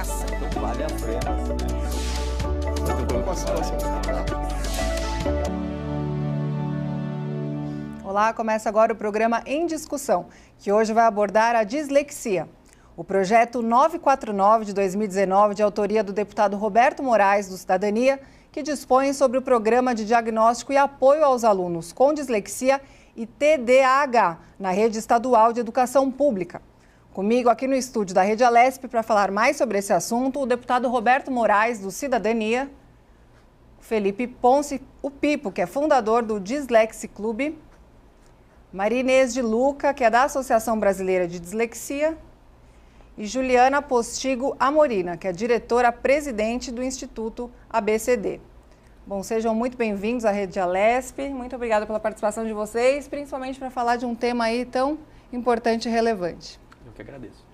passando vale a pena. Olá, começa agora o programa Em Discussão, que hoje vai abordar a dislexia. O projeto 949 de 2019, de autoria do deputado Roberto Moraes, do Cidadania, que dispõe sobre o programa de diagnóstico e apoio aos alunos com dislexia e TDAH na rede estadual de educação pública. Comigo aqui no estúdio da Rede Alesp para falar mais sobre esse assunto, o deputado Roberto Moraes, do Cidadania, Felipe Ponce, o Pipo, que é fundador do Dislexi Clube, Maria Inês de Luca, que é da Associação Brasileira de Dislexia, e Juliana Postigo Amorina, que é diretora-presidente do Instituto ABCD. Bom, sejam muito bem-vindos à Rede Alesp. Muito obrigada pela participação de vocês, principalmente para falar de um tema aí tão importante e relevante. Eu que agradeço.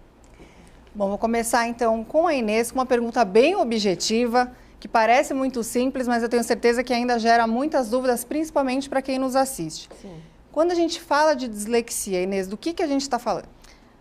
Bom, vou começar então com a Inês, com uma pergunta bem objetiva, que parece muito simples, mas eu tenho certeza que ainda gera muitas dúvidas, principalmente para quem nos assiste. Sim. Quando a gente fala de dislexia, Inês, do que a gente está falando?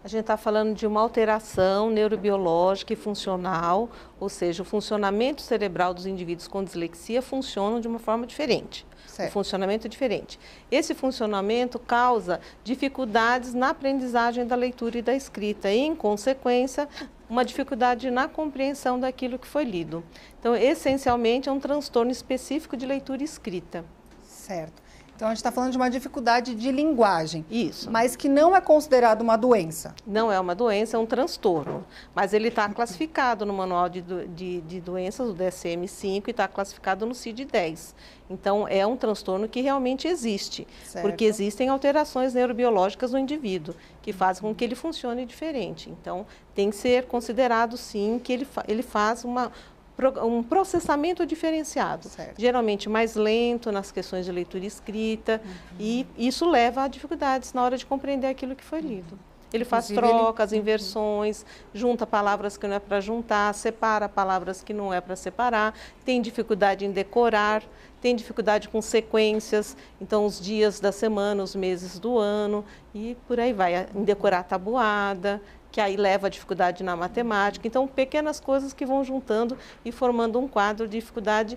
A gente está falando de uma alteração neurobiológica e funcional, ou seja, o funcionamento cerebral dos indivíduos com dislexia funcionam de uma forma diferente. Certo. O funcionamento é diferente. Esse funcionamento causa dificuldades na aprendizagem da leitura e da escrita e, em consequência, uma dificuldade na compreensão daquilo que foi lido. Então, essencialmente, é um transtorno específico de leitura e escrita. Certo. Então, a gente está falando de uma dificuldade de linguagem. Isso. Mas que não é considerado uma doença. Não é uma doença, é um transtorno. Mas ele está classificado no Manual de Doenças, do DSM-5, e está classificado no CID-10. Então, é um transtorno que realmente existe. Certo. Porque existem alterações neurobiológicas no indivíduo, que fazem com que ele funcione diferente. Então, tem que ser considerado, sim, que ele faz um processamento diferenciado, certo. Geralmente mais lento nas questões de leitura e escrita, e isso leva a dificuldades na hora de compreender aquilo que foi lido. Ele faz trocas, inversões, junta palavras que não é para juntar, separa palavras que não é para separar, tem dificuldade em decorar, tem dificuldade com sequências, então os dias da semana, os meses do ano, e por aí vai, em decorar tabuada, que aí leva a dificuldade na matemática. Então, pequenas coisas que vão juntando e formando um quadro de dificuldade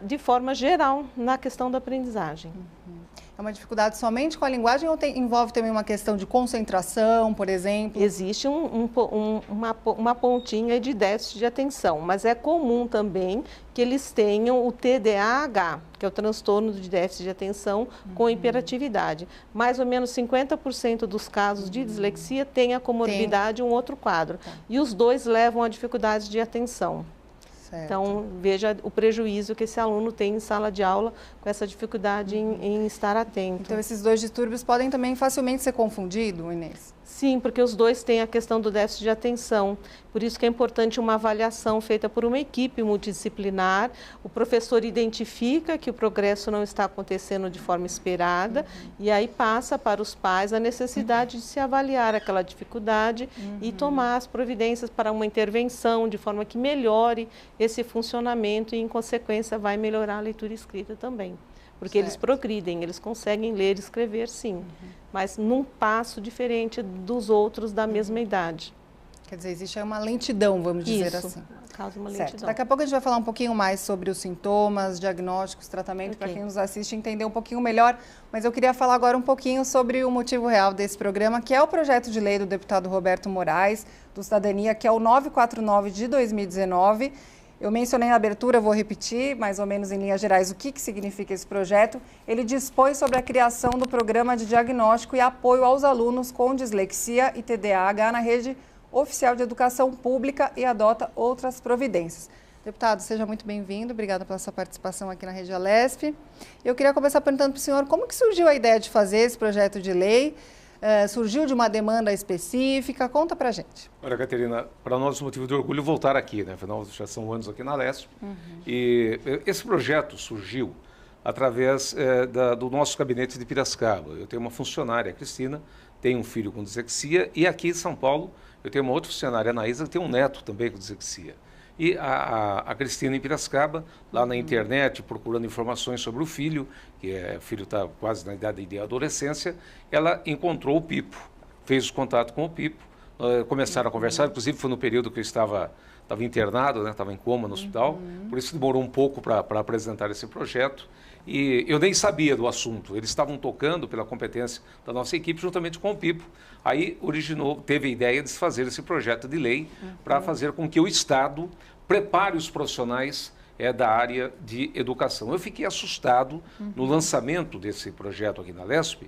de forma geral na questão da aprendizagem. É uma dificuldade somente com a linguagem ou envolve também uma questão de concentração, por exemplo? Existe uma pontinha de déficit de atenção, mas é comum também que eles tenham o TDAH, que é o transtorno de déficit de atenção com hiperatividade. Mais ou menos 50% dos casos de dislexia têm a comorbidade um outro quadro. E os dois levam a dificuldades de atenção. Certo. Então, veja o prejuízo que esse aluno tem em sala de aula com essa dificuldade em estar atento. Então, esses dois distúrbios podem também facilmente ser confundidos, Inês? Sim, porque os dois têm a questão do déficit de atenção. Por isso que é importante uma avaliação feita por uma equipe multidisciplinar. O professor identifica que o progresso não está acontecendo de forma esperada e aí passa para os pais a necessidade de se avaliar aquela dificuldade e tomar as providências para uma intervenção de forma que melhore esse funcionamento e, em consequência, vai melhorar a leitura e escrita também. Porque eles progridem, eles conseguem ler e escrever, sim, mas num passo diferente dos outros da mesma idade. Quer dizer, existe uma lentidão, vamos dizer assim. Causa uma Certo. lentidão. Daqui a pouco a gente vai falar um pouquinho mais sobre os sintomas, diagnósticos, tratamento, para quem nos assiste entender um pouquinho melhor. Mas eu queria falar agora um pouquinho sobre o motivo real desse programa, que é o projeto de lei do deputado Roberto Moraes, do Cidadania, que é o 949 de 2019. Eu mencionei na abertura, vou repetir, mais ou menos em linhas gerais, o que significa esse projeto. Ele dispõe sobre a criação do programa de diagnóstico e apoio aos alunos com dislexia e TDAH na rede oficial de educação pública e adota outras providências. Deputado, seja muito bem-vindo, obrigada pela sua participação aqui na Rede Alesp. Eu queria começar perguntando para o senhor como que surgiu a ideia de fazer esse projeto de lei. Surgiu de uma demanda específica? Conta pra gente. Olha, Caterina, para nós é motivo de orgulho voltar aqui, né? Afinal, já são anos aqui na Alesp. E esse projeto surgiu através do nosso gabinete de Piracicaba. Eu tenho uma funcionária, a Cristina, tem um filho com dislexia, e aqui em São Paulo eu tenho uma outra funcionária, a Anaísa, que tem um neto também com dislexia. E a Cristina em Piracicaba, lá na internet, procurando informações sobre o filho, o filho está quase na idade de adolescência, ela encontrou o Pipo, fez o contato com o Pipo. começaram a conversar, inclusive foi no período que eu estava internado, né? Estava em coma no hospital, por isso demorou um pouco para apresentar esse projeto. E eu nem sabia do assunto, eles estavam tocando pela competência da nossa equipe juntamente com o Pipo. Aí teve a ideia de se fazer esse projeto de lei para fazer com que o Estado prepare os profissionais da área de educação. Eu fiquei assustado no lançamento desse projeto aqui na Lesp,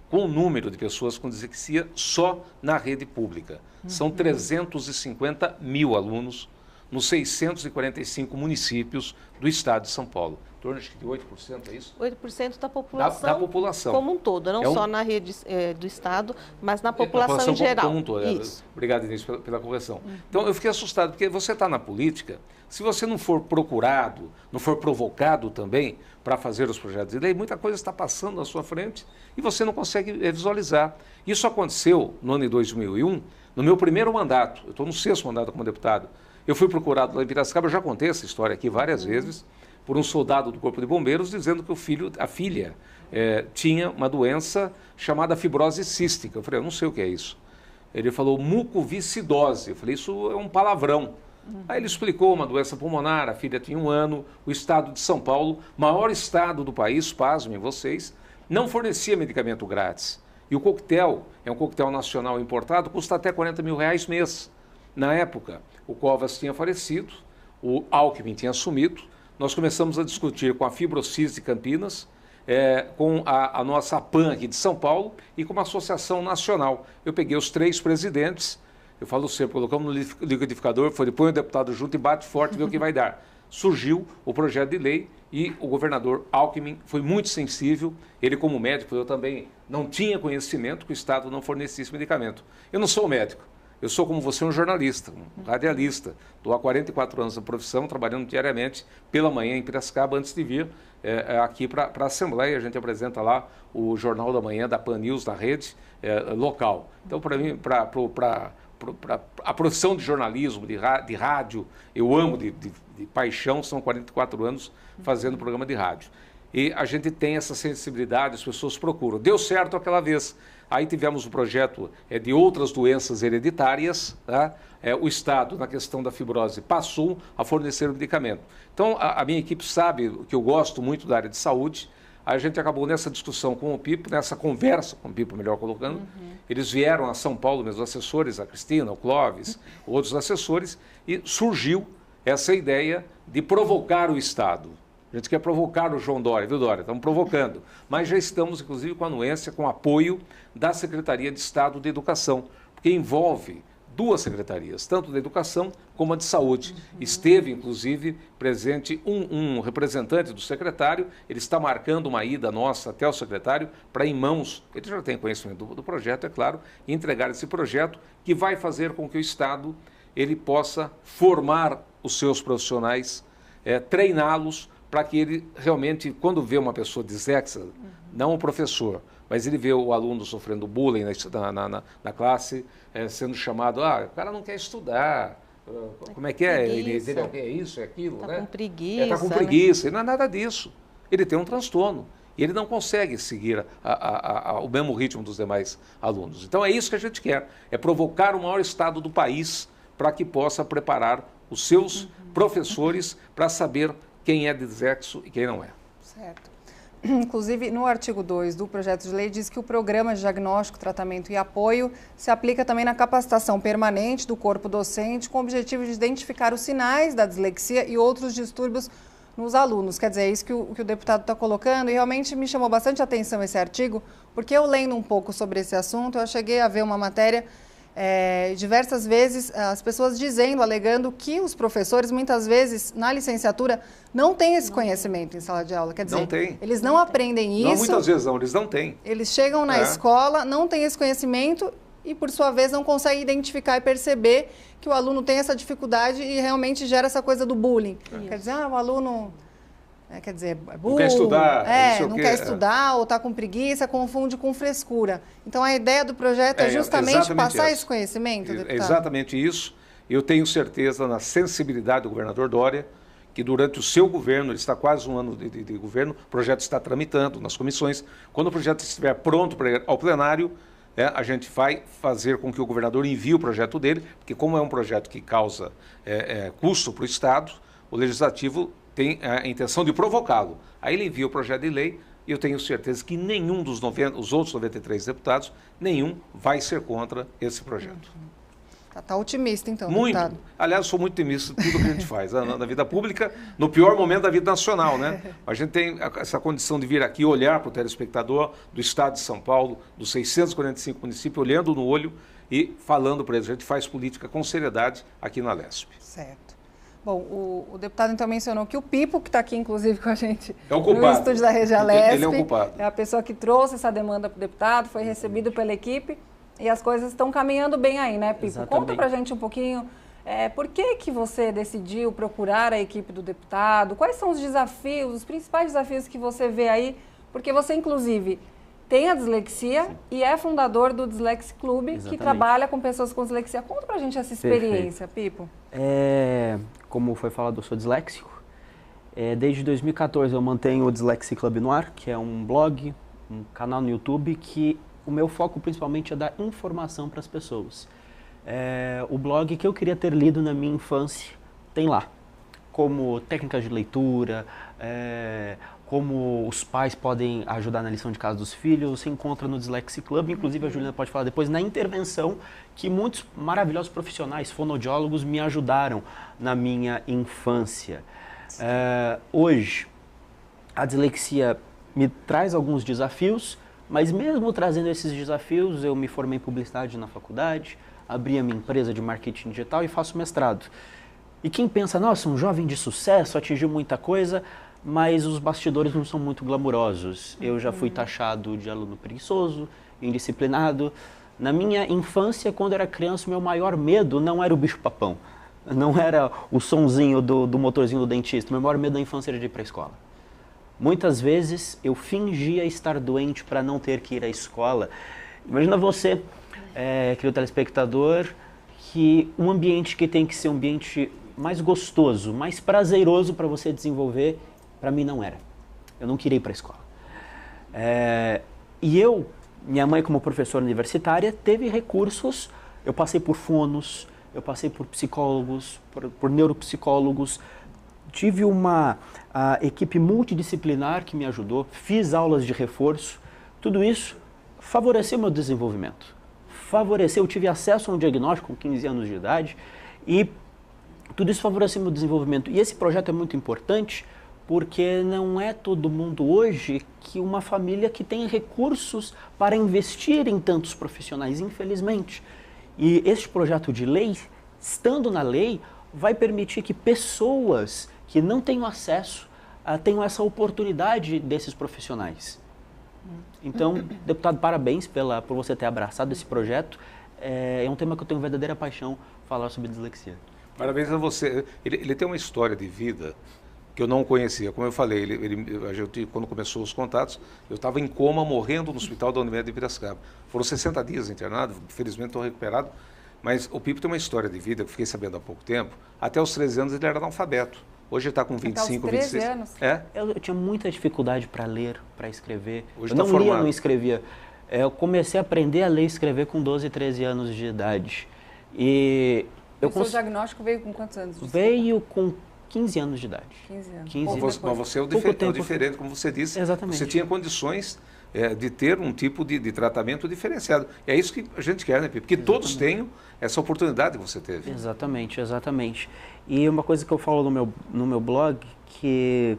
com o número de pessoas com dislexia só na rede pública. São 350 mil alunos nos 645 municípios do estado de São Paulo. Em torno de 8%, é isso? 8% da população, da população como um todo, não só na rede do estado, mas na população em geral. Como um todo. Isso. Obrigado, Inês, pela correção. Então, eu fiquei assustado, porque você está na política, se você não for procurado, não for provocado também para fazer os projetos de lei, muita coisa está passando na sua frente e você não consegue visualizar. Isso aconteceu no ano de 2001, no meu primeiro mandato. Eu estou no 6º mandato como deputado. Eu fui procurado lá em Piracicaba, eu já contei essa história aqui várias vezes, por um soldado do Corpo de Bombeiros, dizendo que a filha tinha uma doença chamada fibrose cística. Eu falei, eu não sei o que é isso. Ele falou mucoviscidose. Eu falei, isso é um palavrão. Aí ele explicou uma doença pulmonar, a filha tinha 1 ano, o estado de São Paulo, maior estado do país, pasmem vocês, não fornecia medicamento grátis. E o coquetel, é um coquetel nacional importado, custa até R$40 mil mês. Na época, o Covas tinha falecido, o Alckmin tinha assumido, nós começamos a discutir com a Fibrocis de Campinas, com a nossa APAN aqui de São Paulo e com uma associação nacional. Eu peguei os 3 presidentes, eu falo sempre, colocamos no liquidificador, põe o deputado junto e bate forte e vê o que vai dar. Surgiu o projeto de lei e o governador Alckmin foi muito sensível, ele como médico, eu também não tinha conhecimento que o Estado não fornecesse medicamento. Eu não sou médico. Eu sou, como você, um jornalista, um radialista. Estou há 44 anos na profissão, trabalhando diariamente pela manhã em Piracicaba, antes de vir aqui para a Assembleia. A gente apresenta lá o Jornal da Manhã da Pan News, da rede local. Então, para mim, para a profissão de jornalismo, de rádio, eu amo de paixão, são 44 anos fazendo programa de rádio. E a gente tem essa sensibilidade, as pessoas procuram. Deu certo aquela vez. Aí tivemos o projeto de outras doenças hereditárias, tá? O Estado, na questão da fibrose, passou a fornecer o medicamento. Então, a minha equipe sabe que eu gosto muito da área de saúde. A gente acabou nessa discussão com o Pipo, nessa conversa com o Pipo, melhor colocando. Eles vieram a São Paulo, meus assessores, a Cristina, o Clóvis, outros assessores, e surgiu essa ideia de provocar o Estado. A gente quer provocar o João Dória, viu, Dória? Estamos provocando. Mas já estamos, inclusive, com a anuência, com apoio da Secretaria de Estado de Educação, porque envolve 2 secretarias, tanto da Educação como a de Saúde. Esteve, inclusive, presente um representante do secretário, ele está marcando uma ida nossa até o secretário para, em mãos, ele já tem conhecimento do projeto, é claro, entregar esse projeto que vai fazer com que o Estado ele possa formar os seus profissionais, treiná-los, para que ele realmente, quando vê uma pessoa dislexa, não o professor, mas ele vê o aluno sofrendo bullying na classe, sendo chamado, o cara não quer estudar, como é que é? Ele é isso, é aquilo, tá, né? Com preguiça. Está com preguiça, e não é nada disso. Ele tem um transtorno, e ele não consegue seguir o mesmo ritmo dos demais alunos. Então é isso que a gente quer, é provocar o maior estado do país para que possa preparar os seus professores para saber quem é dislexo e quem não é. Certo. Inclusive, no artigo 2 do projeto de lei, diz que o programa de diagnóstico, tratamento e apoio se aplica também na capacitação permanente do corpo docente, com o objetivo de identificar os sinais da dislexia e outros distúrbios nos alunos. Quer dizer, é isso que o deputado está colocando, e realmente me chamou bastante atenção esse artigo, porque eu lendo um pouco sobre esse assunto, eu cheguei a ver uma matéria diversas vezes as pessoas dizendo, alegando que os professores, muitas vezes, na licenciatura, não têm esse conhecimento em sala de aula. Quer dizer, não tem. Eles não aprendem isso. Não, muitas vezes não, eles não têm. Eles chegam na escola, não têm esse conhecimento e, por sua vez, não conseguem identificar e perceber que o aluno tem essa dificuldade e realmente gera essa coisa do bullying. Quer dizer, o aluno... quer dizer, é burro, não quer estudar, não quer estudar ou está com preguiça, confunde com frescura. Então, a ideia do projeto é justamente passar esse conhecimento, deputado? É exatamente isso. Eu tenho certeza na sensibilidade do governador Dória, que durante o seu governo, ele está quase 1 ano de governo, o projeto está tramitando nas comissões. Quando o projeto estiver pronto para ir ao plenário, a gente vai fazer com que o governador envie o projeto dele, porque como é um projeto que causa custo para o Estado, o Legislativo tem a intenção de provocá-lo. Aí ele envia o projeto de lei e eu tenho certeza que nenhum dos os outros 93 deputados, nenhum vai ser contra esse projeto. Tá otimista, então, muito. deputado. Aliás, eu sou muito otimista em tudo que a gente faz. Na vida pública, no pior momento da vida nacional, né? A gente tem essa condição de vir aqui olhar para o telespectador do Estado de São Paulo, dos 645 municípios, olhando no olho e falando para eles. A gente faz política com seriedade aqui na Lesp. Certo. Bom, o deputado então mencionou que o Pipo, que está aqui inclusive com a gente é o culpado. No estúdio da Rede Lesp, ele é o culpado. É a pessoa que trouxe essa demanda para o deputado, foi recebido pela equipe e as coisas estão caminhando bem aí, né, Pipo? Exatamente. Conta para a gente um pouquinho, por que você decidiu procurar a equipe do deputado? Quais são os desafios, os principais desafios que você vê aí? Porque você, inclusive, tem a dislexia e é fundador do Dislexia Clube, que trabalha com pessoas com dislexia. Conta pra gente essa experiência, Pipo. Como foi falado, eu sou disléxico. Desde 2014 eu mantenho o Dislexia Clube no ar, que é um blog, um canal no YouTube, que o meu foco principalmente é dar informação para as pessoas. O blog que eu queria ter lido na minha infância tem lá, como técnicas de leitura, como os pais podem ajudar na lição de casa dos filhos, se encontra no Dislexia Club. Inclusive a Juliana pode falar depois, na intervenção que muitos maravilhosos profissionais, fonoaudiólogos, me ajudaram na minha infância. Hoje, a dislexia me traz alguns desafios, mas mesmo trazendo esses desafios, eu me formei em publicidade na faculdade, abri a minha empresa de marketing digital e faço mestrado. E quem pensa, nossa, um jovem de sucesso, atingiu muita coisa, mas os bastidores não são muito glamurosos. Eu já fui taxado de aluno preguiçoso, indisciplinado. Na minha infância, quando eu era criança, o meu maior medo não era o bicho-papão, não era o sonzinho do motorzinho do dentista. O meu maior medo da infância era de ir para a escola. Muitas vezes eu fingia estar doente para não ter que ir à escola. Imagina você, querido telespectador, que um ambiente que tem que ser um ambiente mais gostoso, mais prazeroso para você desenvolver, para mim não era. Eu não queria ir para a escola. E minha mãe como professora universitária, teve recursos. Eu passei por fonos, eu passei por psicólogos, por neuropsicólogos. Tive uma equipe multidisciplinar que me ajudou, fiz aulas de reforço. Tudo isso favoreceu meu desenvolvimento. Eu tive acesso a um diagnóstico com 15 anos de idade e tudo isso favoreceu meu desenvolvimento. E esse projeto é muito importante porque não é todo mundo hoje que uma família que tem recursos para investir em tantos profissionais, infelizmente. E este projeto de lei, estando na lei, vai permitir que pessoas que não tenham acesso tenham essa oportunidade desses profissionais. Então, deputado, parabéns por você ter abraçado esse projeto. É um tema que eu tenho verdadeira paixão falar sobre dislexia. Parabéns a você. Ele tem uma história de vida que eu não conhecia. Como eu falei, quando começou os contatos, eu estava em coma, morrendo no hospital da Unimed de Piracicaba. Foram 60 dias internado, felizmente estou recuperado. Mas o Pipo tem uma história de vida, que eu fiquei sabendo há pouco tempo. Até os 13 anos ele era analfabeto. Hoje ele está com 25, até os 13 26. anos? Eu tinha muita dificuldade para ler, para escrever. Hoje eu tá não lia, formado. não escrevia. Eu comecei a aprender a ler e escrever com 12, 13 anos de idade. E o seu diagnóstico veio com quantos anos? Veio com 15 anos de idade. 15 anos. 15 Mas você é o diferente, como você disse. Exatamente. Você tinha condições de ter um tipo de tratamento diferenciado. E é isso que a gente quer, né, Pipo? Que todos tenham essa oportunidade que você teve. Exatamente, exatamente. E uma coisa que eu falo no meu blog, que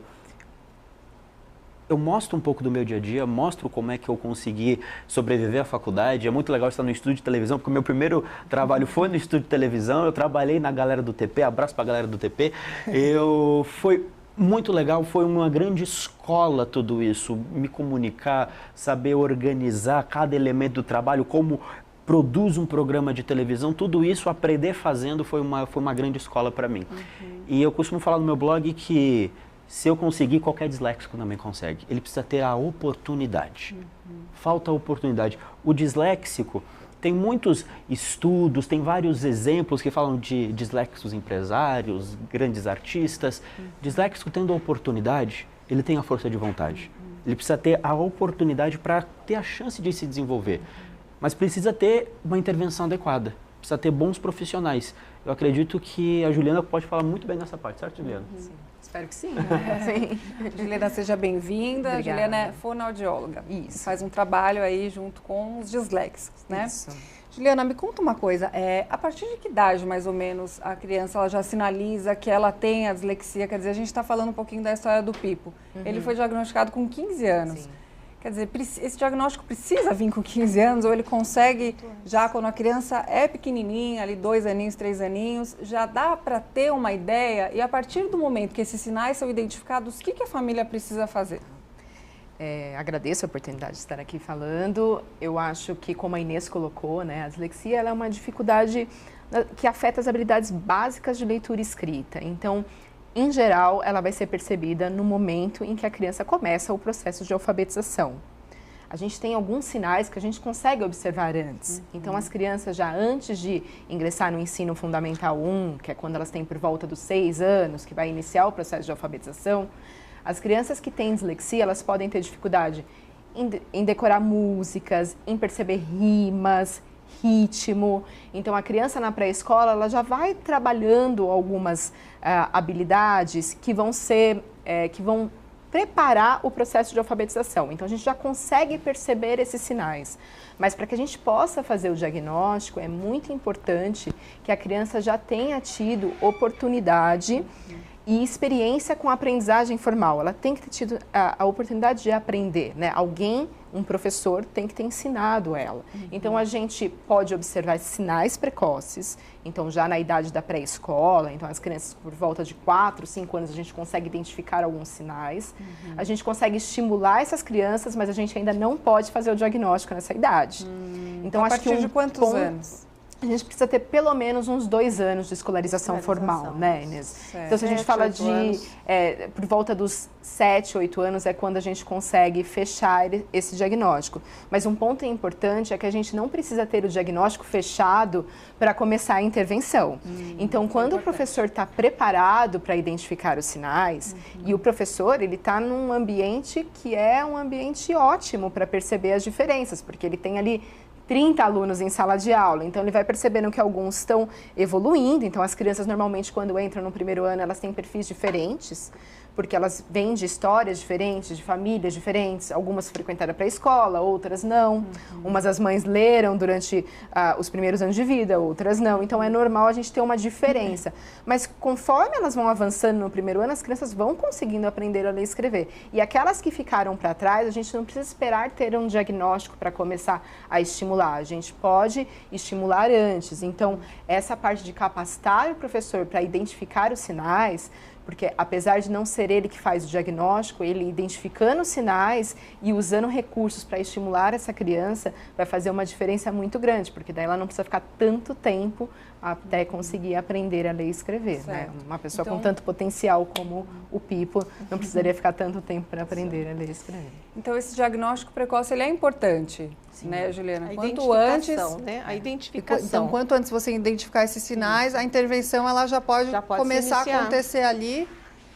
eu mostro um pouco do meu dia a dia, mostro como é que eu consegui sobreviver à faculdade. É muito legal estar no estúdio de televisão, porque o meu primeiro trabalho foi no estúdio de televisão. Eu trabalhei na galera do TP, abraço para a galera do TP. Foi muito legal, foi uma grande escola tudo isso. Me comunicar, saber organizar cada elemento do trabalho, como produz um programa de televisão, tudo isso, aprender fazendo, foi uma grande escola para mim. E eu costumo falar no meu blog que se eu conseguir, qualquer disléxico também consegue. Ele precisa ter a oportunidade. Falta a oportunidade. O disléxico tem muitos estudos, tem vários exemplos que falam de disléxicos empresários, grandes artistas. Disléxico tendo a oportunidade, ele tem a força de vontade. Ele precisa ter a oportunidade para ter a chance de se desenvolver. mas precisa ter uma intervenção adequada, precisa ter bons profissionais. Eu acredito que a Juliana pode falar muito bem nessa parte, certo, Juliana? Sim. Espero que sim. Sim. Juliana, seja bem-vinda. Juliana é fonoaudióloga. Isso. Faz um trabalho aí junto com os disléxicos, né? Isso. Juliana, me conta uma coisa, a partir de que idade, mais ou menos, a criança ela já sinaliza que ela tem a dislexia? Quer dizer, a gente está falando um pouquinho da história do Pipo. Ele foi diagnosticado com 15 anos. Sim. Quer dizer, esse diagnóstico precisa vir com 15 anos ou ele consegue, já quando a criança é pequenininha, ali 2 aninhos, 3 aninhos, já dá para ter uma ideia? E a partir do momento que esses sinais são identificados, o que a família precisa fazer? Agradeço a oportunidade de estar aqui falando. Eu acho que, como a Inês colocou, né, a dislexia ela é uma dificuldade que afeta as habilidades básicas de leitura e escrita. Então, em geral, ela vai ser percebida no momento em que a criança começa o processo de alfabetização. A gente tem alguns sinais que a gente consegue observar antes. Então, as crianças já antes de ingressar no ensino fundamental 1, que é quando elas têm por volta dos 6 anos, que vai iniciar o processo de alfabetização, as crianças que têm dislexia, elas podem ter dificuldade em decorar músicas, em perceber rimas, ritmo. Então, a criança na pré-escola, ela já vai trabalhando algumas habilidades que vão preparar o processo de alfabetização. Então, a gente já consegue perceber esses sinais. Mas para que a gente possa fazer o diagnóstico, é muito importante que a criança já tenha tido oportunidade e experiência com a aprendizagem formal. Ela tem que ter tido a oportunidade de aprender, né? Alguém, um professor, tem que ter ensinado ela. Então, a gente pode observar sinais precoces. Então, já na idade da pré-escola, então as crianças por volta de 4, 5 anos, a gente consegue identificar alguns sinais. A gente consegue estimular essas crianças, mas a gente ainda não pode fazer o diagnóstico nessa idade. Então, A acho que partir de quantos anos? A gente precisa ter pelo menos uns 2 anos de escolarização formal, né, Inês? Certo. Então, se a gente 7, fala 8 anos. por volta dos 7, 8 anos é quando a gente consegue fechar esse diagnóstico. Mas um ponto importante é que a gente não precisa ter o diagnóstico fechado para começar a intervenção. Então, quando o professor está preparado para identificar os sinais, e o professor, ele está num ambiente que é um ambiente ótimo para perceber as diferenças, porque ele tem ali 30 alunos em sala de aula, então ele vai percebendo que alguns estão evoluindo. Então, as crianças normalmente, quando entram no primeiro ano, elas têm perfis diferentes, porque elas vêm de histórias diferentes, de famílias diferentes. Algumas frequentaram para a escola, outras não. Umas as mães leram durante os primeiros anos de vida, outras não. Então, é normal a gente ter uma diferença. Mas, conforme elas vão avançando no primeiro ano, as crianças vão conseguindo aprender a ler e escrever. E aquelas que ficaram para trás, a gente não precisa esperar ter um diagnóstico para começar a estimular. A gente pode estimular antes. Então, essa parte de capacitar o professor para identificar os sinais, porque apesar de não ser ele que faz o diagnóstico, ele identificando os sinais e usando recursos para estimular essa criança, vai fazer uma diferença muito grande, porque daí ela não precisa ficar tanto tempo até conseguir aprender a ler e escrever, né? Uma pessoa com tanto potencial como o Pipo não precisaria ficar tanto tempo para aprender a ler e escrever. Então, esse diagnóstico precoce, ele é importante, né, Juliana? A Quanto antes, né? A identificação. Então, quanto antes você identificar esses sinais, a intervenção ela já pode começar a acontecer ali.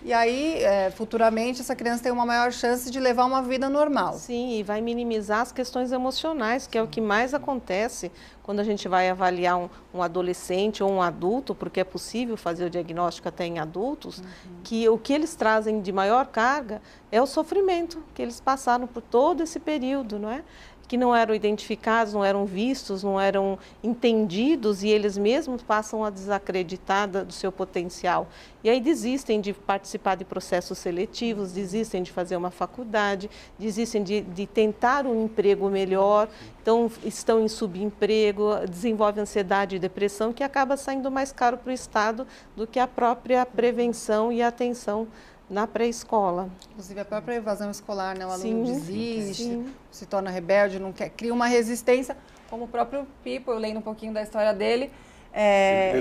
E aí, futuramente, essa criança tem uma maior chance de levar uma vida normal. Sim, e vai minimizar as questões emocionais, que é o que mais acontece quando a gente vai avaliar um adolescente ou um adulto, porque é possível fazer o diagnóstico até em adultos, que o que eles trazem de maior carga é o sofrimento que eles passaram por todo esse período, não é? Que não eram identificados, não eram vistos, não eram entendidos e eles mesmos passam a desacreditar do seu potencial. E aí desistem de participar de processos seletivos, desistem de fazer uma faculdade, desistem de tentar um emprego melhor, então estão em subemprego, desenvolvem ansiedade e depressão, que acaba saindo mais caro para o Estado do que a própria prevenção e atenção na pré-escola. Inclusive a própria evasão escolar, né? O aluno desiste, sim. se torna rebelde, não quer, cria uma resistência, como o próprio Pipo, eu lendo um pouquinho da história dele.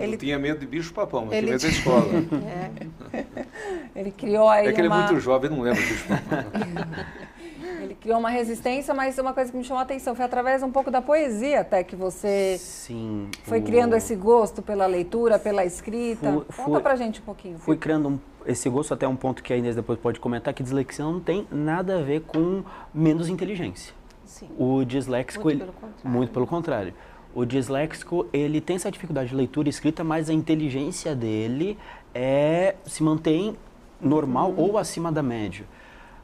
Ele tinha medo de bicho-papão, mas tinha medo da escola. Ele criou aí que ele é muito jovem, não lembra bicho-papão. Ele criou uma resistência, mas uma coisa que me chamou a atenção foi através um pouco da poesia até que você foi criando esse gosto pela leitura, pela escrita. Conta pra gente um pouquinho. Fui criando esse gosto, até um ponto que a Inês depois pode comentar, que dislexia não tem nada a ver com menos inteligência. Sim. O disléxico, Muito pelo contrário. muito pelo contrário. O disléxico, ele tem essa dificuldade de leitura e escrita, mas a inteligência dele se mantém normal ou acima da média.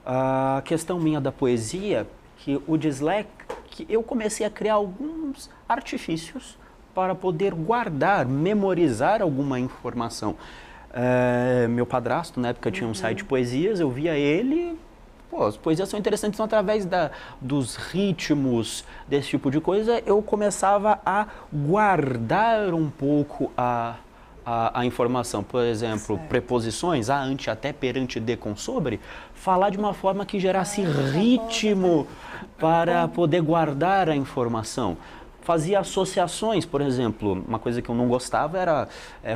A questão minha da poesia, que o disléxico, eu comecei a criar alguns artifícios para poder guardar, memorizar alguma informação. Meu padrasto, na época, tinha um site de poesias, eu via ele... Pô, as poesias são interessantes, então através dos ritmos, desse tipo de coisa, eu começava a guardar um pouco a informação. Por exemplo, preposições, a, ante, até, perante, de, com, sobre, falar de uma forma que gerasse ritmo para poder guardar a informação. Fazia associações, por exemplo, uma coisa que eu não gostava era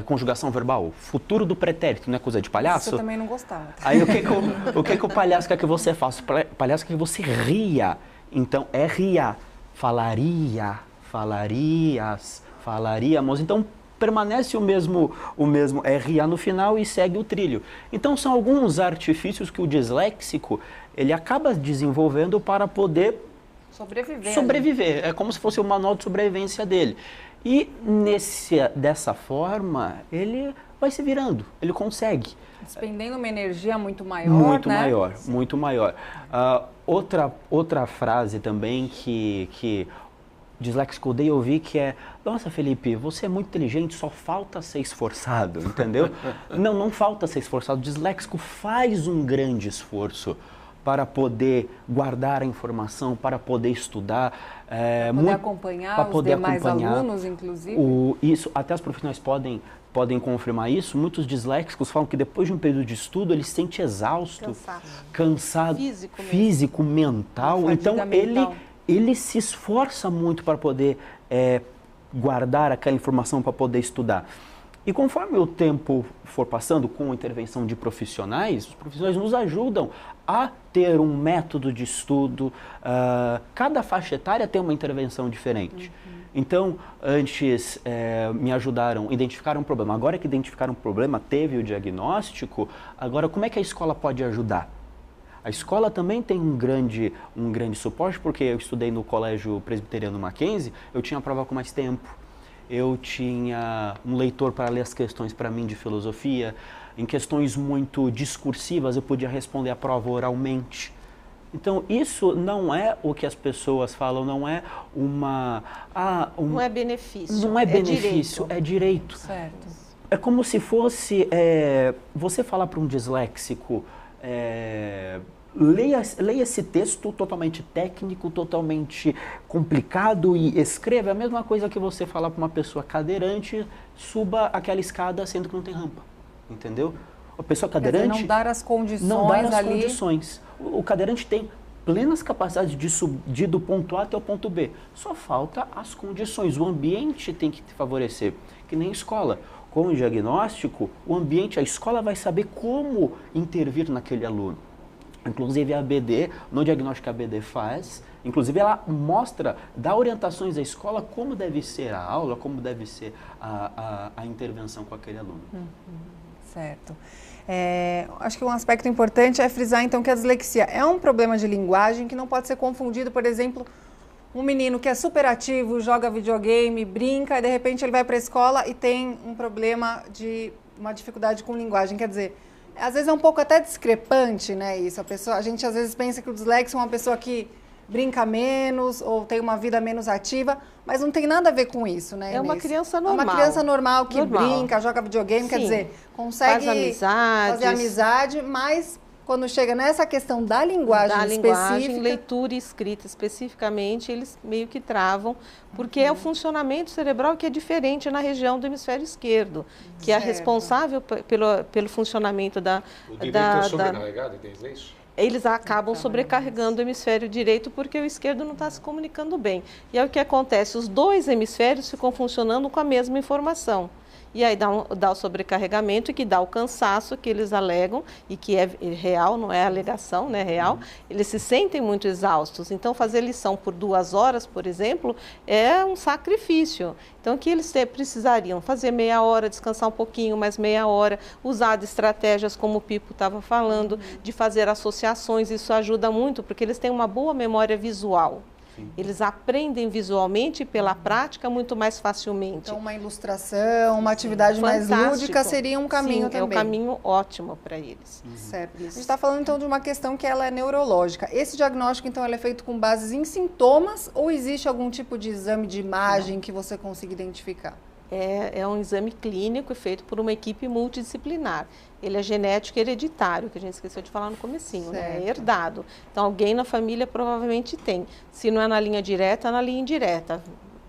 conjugação verbal. Futuro do pretérito, não é coisa de palhaço? Isso eu também não gostava. Aí o que o palhaço quer que você faça? O palhaço quer que você ria. Então, é ria. Falaria, falarias, falaríamos. Então, permanece o mesmo RA no final e segue o trilho. Então, são alguns artifícios que o disléxico ele acaba desenvolvendo para poder sobreviver. É como se fosse o manual de sobrevivência dele. E dessa forma, ele vai se virando, ele consegue. Despendendo uma energia muito maior, muito né? maior, muito maior. Outra frase também que disléxico odeia ouvir, que é: nossa, Felipe, você é muito inteligente, só falta ser esforçado, entendeu? Não falta ser esforçado. O disléxico faz um grande esforço para poder guardar a informação, para poder estudar. Para poder acompanhar os demais alunos, inclusive. Isso, até os profissionais podem confirmar isso. Muitos disléxicos falam que depois de um período de estudo, ele se sente exausto, cansado, físico, mental. Então, ele se esforça muito para poder guardar aquela informação, para poder estudar. E conforme o tempo for passando, com a intervenção de profissionais, os profissionais nos ajudam a ter um método de estudo. Cada faixa etária tem uma intervenção diferente. Então, antes me ajudaram, identificaram um problema. Agora que identificaram um problema, teve o diagnóstico, agora como é que a escola pode ajudar? A escola também tem um grande suporte, porque eu estudei no Colégio Presbiteriano Mackenzie, eu tinha a prova com mais tempo. Eu tinha um leitor para ler as questões para mim de filosofia. Em questões muito discursivas, eu podia responder a prova oralmente. Então, isso não é o que as pessoas falam, não é não é benefício. Não é benefício, é direito. Certo. É como se fosse você falar para um disléxico, leia esse texto totalmente técnico, totalmente complicado e escreva a mesma coisa que você falar para uma pessoa cadeirante, suba aquela escada sendo que não tem rampa, entendeu? A pessoa cadeirante... Quer dizer, não dar as condições não dar as ali. condições. O cadeirante tem plenas capacidades de subir do ponto A até o ponto B. Só falta as condições. O ambiente tem que te favorecer, que nem escola. Com o diagnóstico, o ambiente, a escola vai saber como intervir naquele aluno. Inclusive a ABD, no diagnóstico que a ABD faz, inclusive ela dá orientações à escola como deve ser a aula, como deve ser a intervenção com aquele aluno. Certo. Acho que um aspecto importante é frisar então que a dislexia é um problema de linguagem que não pode ser confundido, por exemplo, um menino que é super ativo, joga videogame, brinca e de repente ele vai para a escola e tem um problema uma dificuldade com linguagem, quer dizer, às vezes é um pouco até discrepante, né, isso. A gente às vezes pensa que o disléxico é uma pessoa que brinca menos ou tem uma vida menos ativa, mas não tem nada a ver com isso, né, Inês? É uma criança normal. É uma criança normal que brinca, joga videogame, quer dizer, consegue fazer amizade, mas quando chega nessa questão da linguagem específica... leitura e escrita especificamente, eles meio que travam, porque é o funcionamento cerebral que é diferente na região do hemisfério esquerdo, que é responsável pelo funcionamento da... O direito é sobrecarregado, é isso? Eles acabam sobrecarregando o hemisfério direito porque o esquerdo não está se comunicando bem. E é o que acontece, os dois hemisférios ficam funcionando com a mesma informação. E aí dá o sobrecarregamento e que dá o cansaço que eles alegam e que é real, não é alegação, né, real. Eles se sentem muito exaustos. Então, fazer lição por 2 horas, por exemplo, é um sacrifício. Então, o que eles precisariam? Fazer meia hora, descansar um pouquinho, mais meia hora, usar de estratégias como o Pipo estava falando, de fazer associações. Isso ajuda muito, porque eles têm uma boa memória visual. Eles aprendem visualmente e pela prática muito mais facilmente. Então, uma ilustração, uma atividade mais lúdica seria um caminho também. É um caminho ótimo para eles. Certo. A gente está falando, então, de uma questão que ela é neurológica. Esse diagnóstico, então, ele é feito com bases em sintomas ou existe algum tipo de exame de imagem que você consiga identificar? É um exame clínico feito por uma equipe multidisciplinar. Ele é genético e hereditário, que a gente esqueceu de falar no comecinho, né? É herdado. Então, alguém na família provavelmente tem. Se não é na linha direta, é na linha indireta.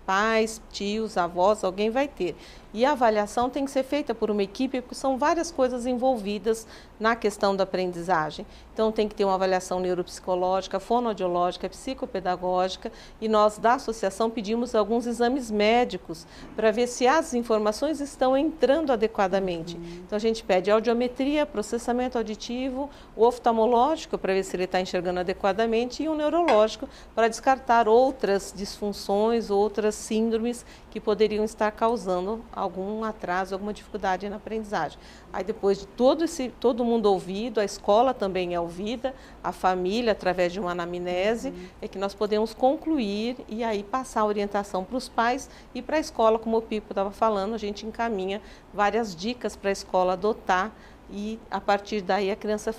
Pais, tios, avós, alguém vai ter. E a avaliação tem que ser feita por uma equipe, porque são várias coisas envolvidas na questão da aprendizagem. Então, tem que ter uma avaliação neuropsicológica, fonoaudiológica, psicopedagógica, e nós, da associação, pedimos alguns exames médicos para ver se as informações estão entrando adequadamente. Então, a gente pede audiometria, processamento auditivo, o oftalmológico, para ver se ele está enxergando adequadamente, e o neurológico, para descartar outras disfunções, outras síndromes que poderiam estar causando algum atraso, alguma dificuldade na aprendizagem. Aí depois de todo mundo ouvido, a escola também é ouvida, a família, através de uma anamnese, é que nós podemos concluir e aí passar a orientação para os pais e para a escola, como o Pipo estava falando, a gente encaminha várias dicas para a escola adotar e a partir daí a criança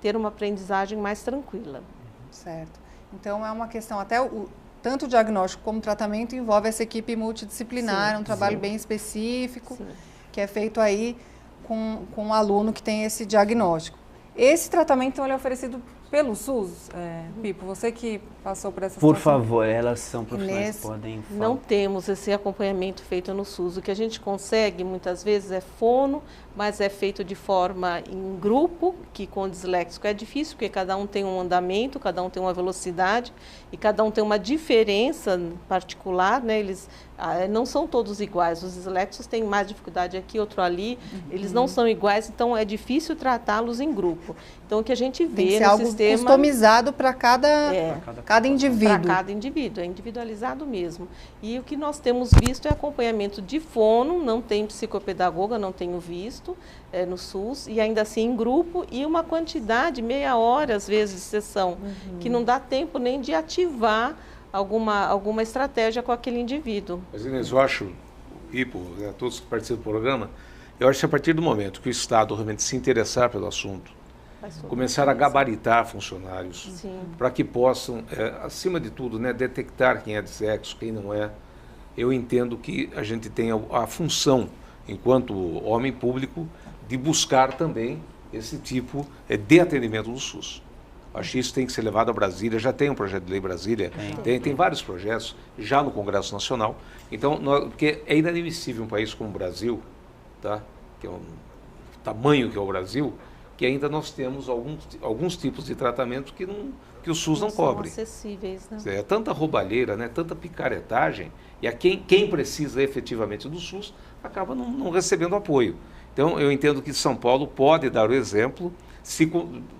ter uma aprendizagem mais tranquila. Certo. Então é uma questão até tanto o diagnóstico como o tratamento envolve essa equipe multidisciplinar, um trabalho bem específico, que é feito aí com um aluno que tem esse diagnóstico. Esse tratamento, então, ele é oferecido pelo SUS? Pipo, você que passou por essa situação. Por favor, elas são profissionais que podem falar. Não temos esse acompanhamento feito no SUS. O que a gente consegue, muitas vezes, é fono, mas é feito de forma em grupo, que com o disléxico é difícil, porque cada um tem um andamento, cada um tem uma velocidade e cada um tem uma diferença particular, né? Eles não são todos iguais. Os disléxicos têm mais dificuldade aqui, outro ali. Eles não são iguais, então é difícil tratá-los em grupo. Então, o que a gente vê tem que ser no algo sistema customizado para cada indivíduo. Para cada indivíduo, é individualizado mesmo. E o que nós temos visto é acompanhamento de fono, não tem psicopedagoga, não tenho visto no SUS, e ainda assim em grupo, e uma quantidade, meia hora às vezes de sessão, que não dá tempo nem de ativar alguma estratégia com aquele indivíduo. Mas Inês, eu acho, Pipo, todos que participam do programa, eu acho que a partir do momento que o Estado realmente se interessar pelo assunto, começar a gabaritar funcionários, para que possam, acima de tudo, né, detectar quem é disléxico, quem não é. Eu entendo que a gente tem a função, enquanto homem público, de buscar também esse tipo de atendimento no SUS. Acho que isso tem que ser levado a Brasília, já tem um projeto de lei Brasília, tem vários projetos, já no Congresso Nacional. Então, porque é inadmissível um país como o Brasil, tá, que é um tamanho que é o Brasil, que ainda nós temos alguns tipos de tratamento que o SUS não cobre. São acessíveis, né? É tanta roubalheira, né, tanta picaretagem, e quem precisa efetivamente do SUS acaba não recebendo apoio. Então, eu entendo que São Paulo pode dar o exemplo,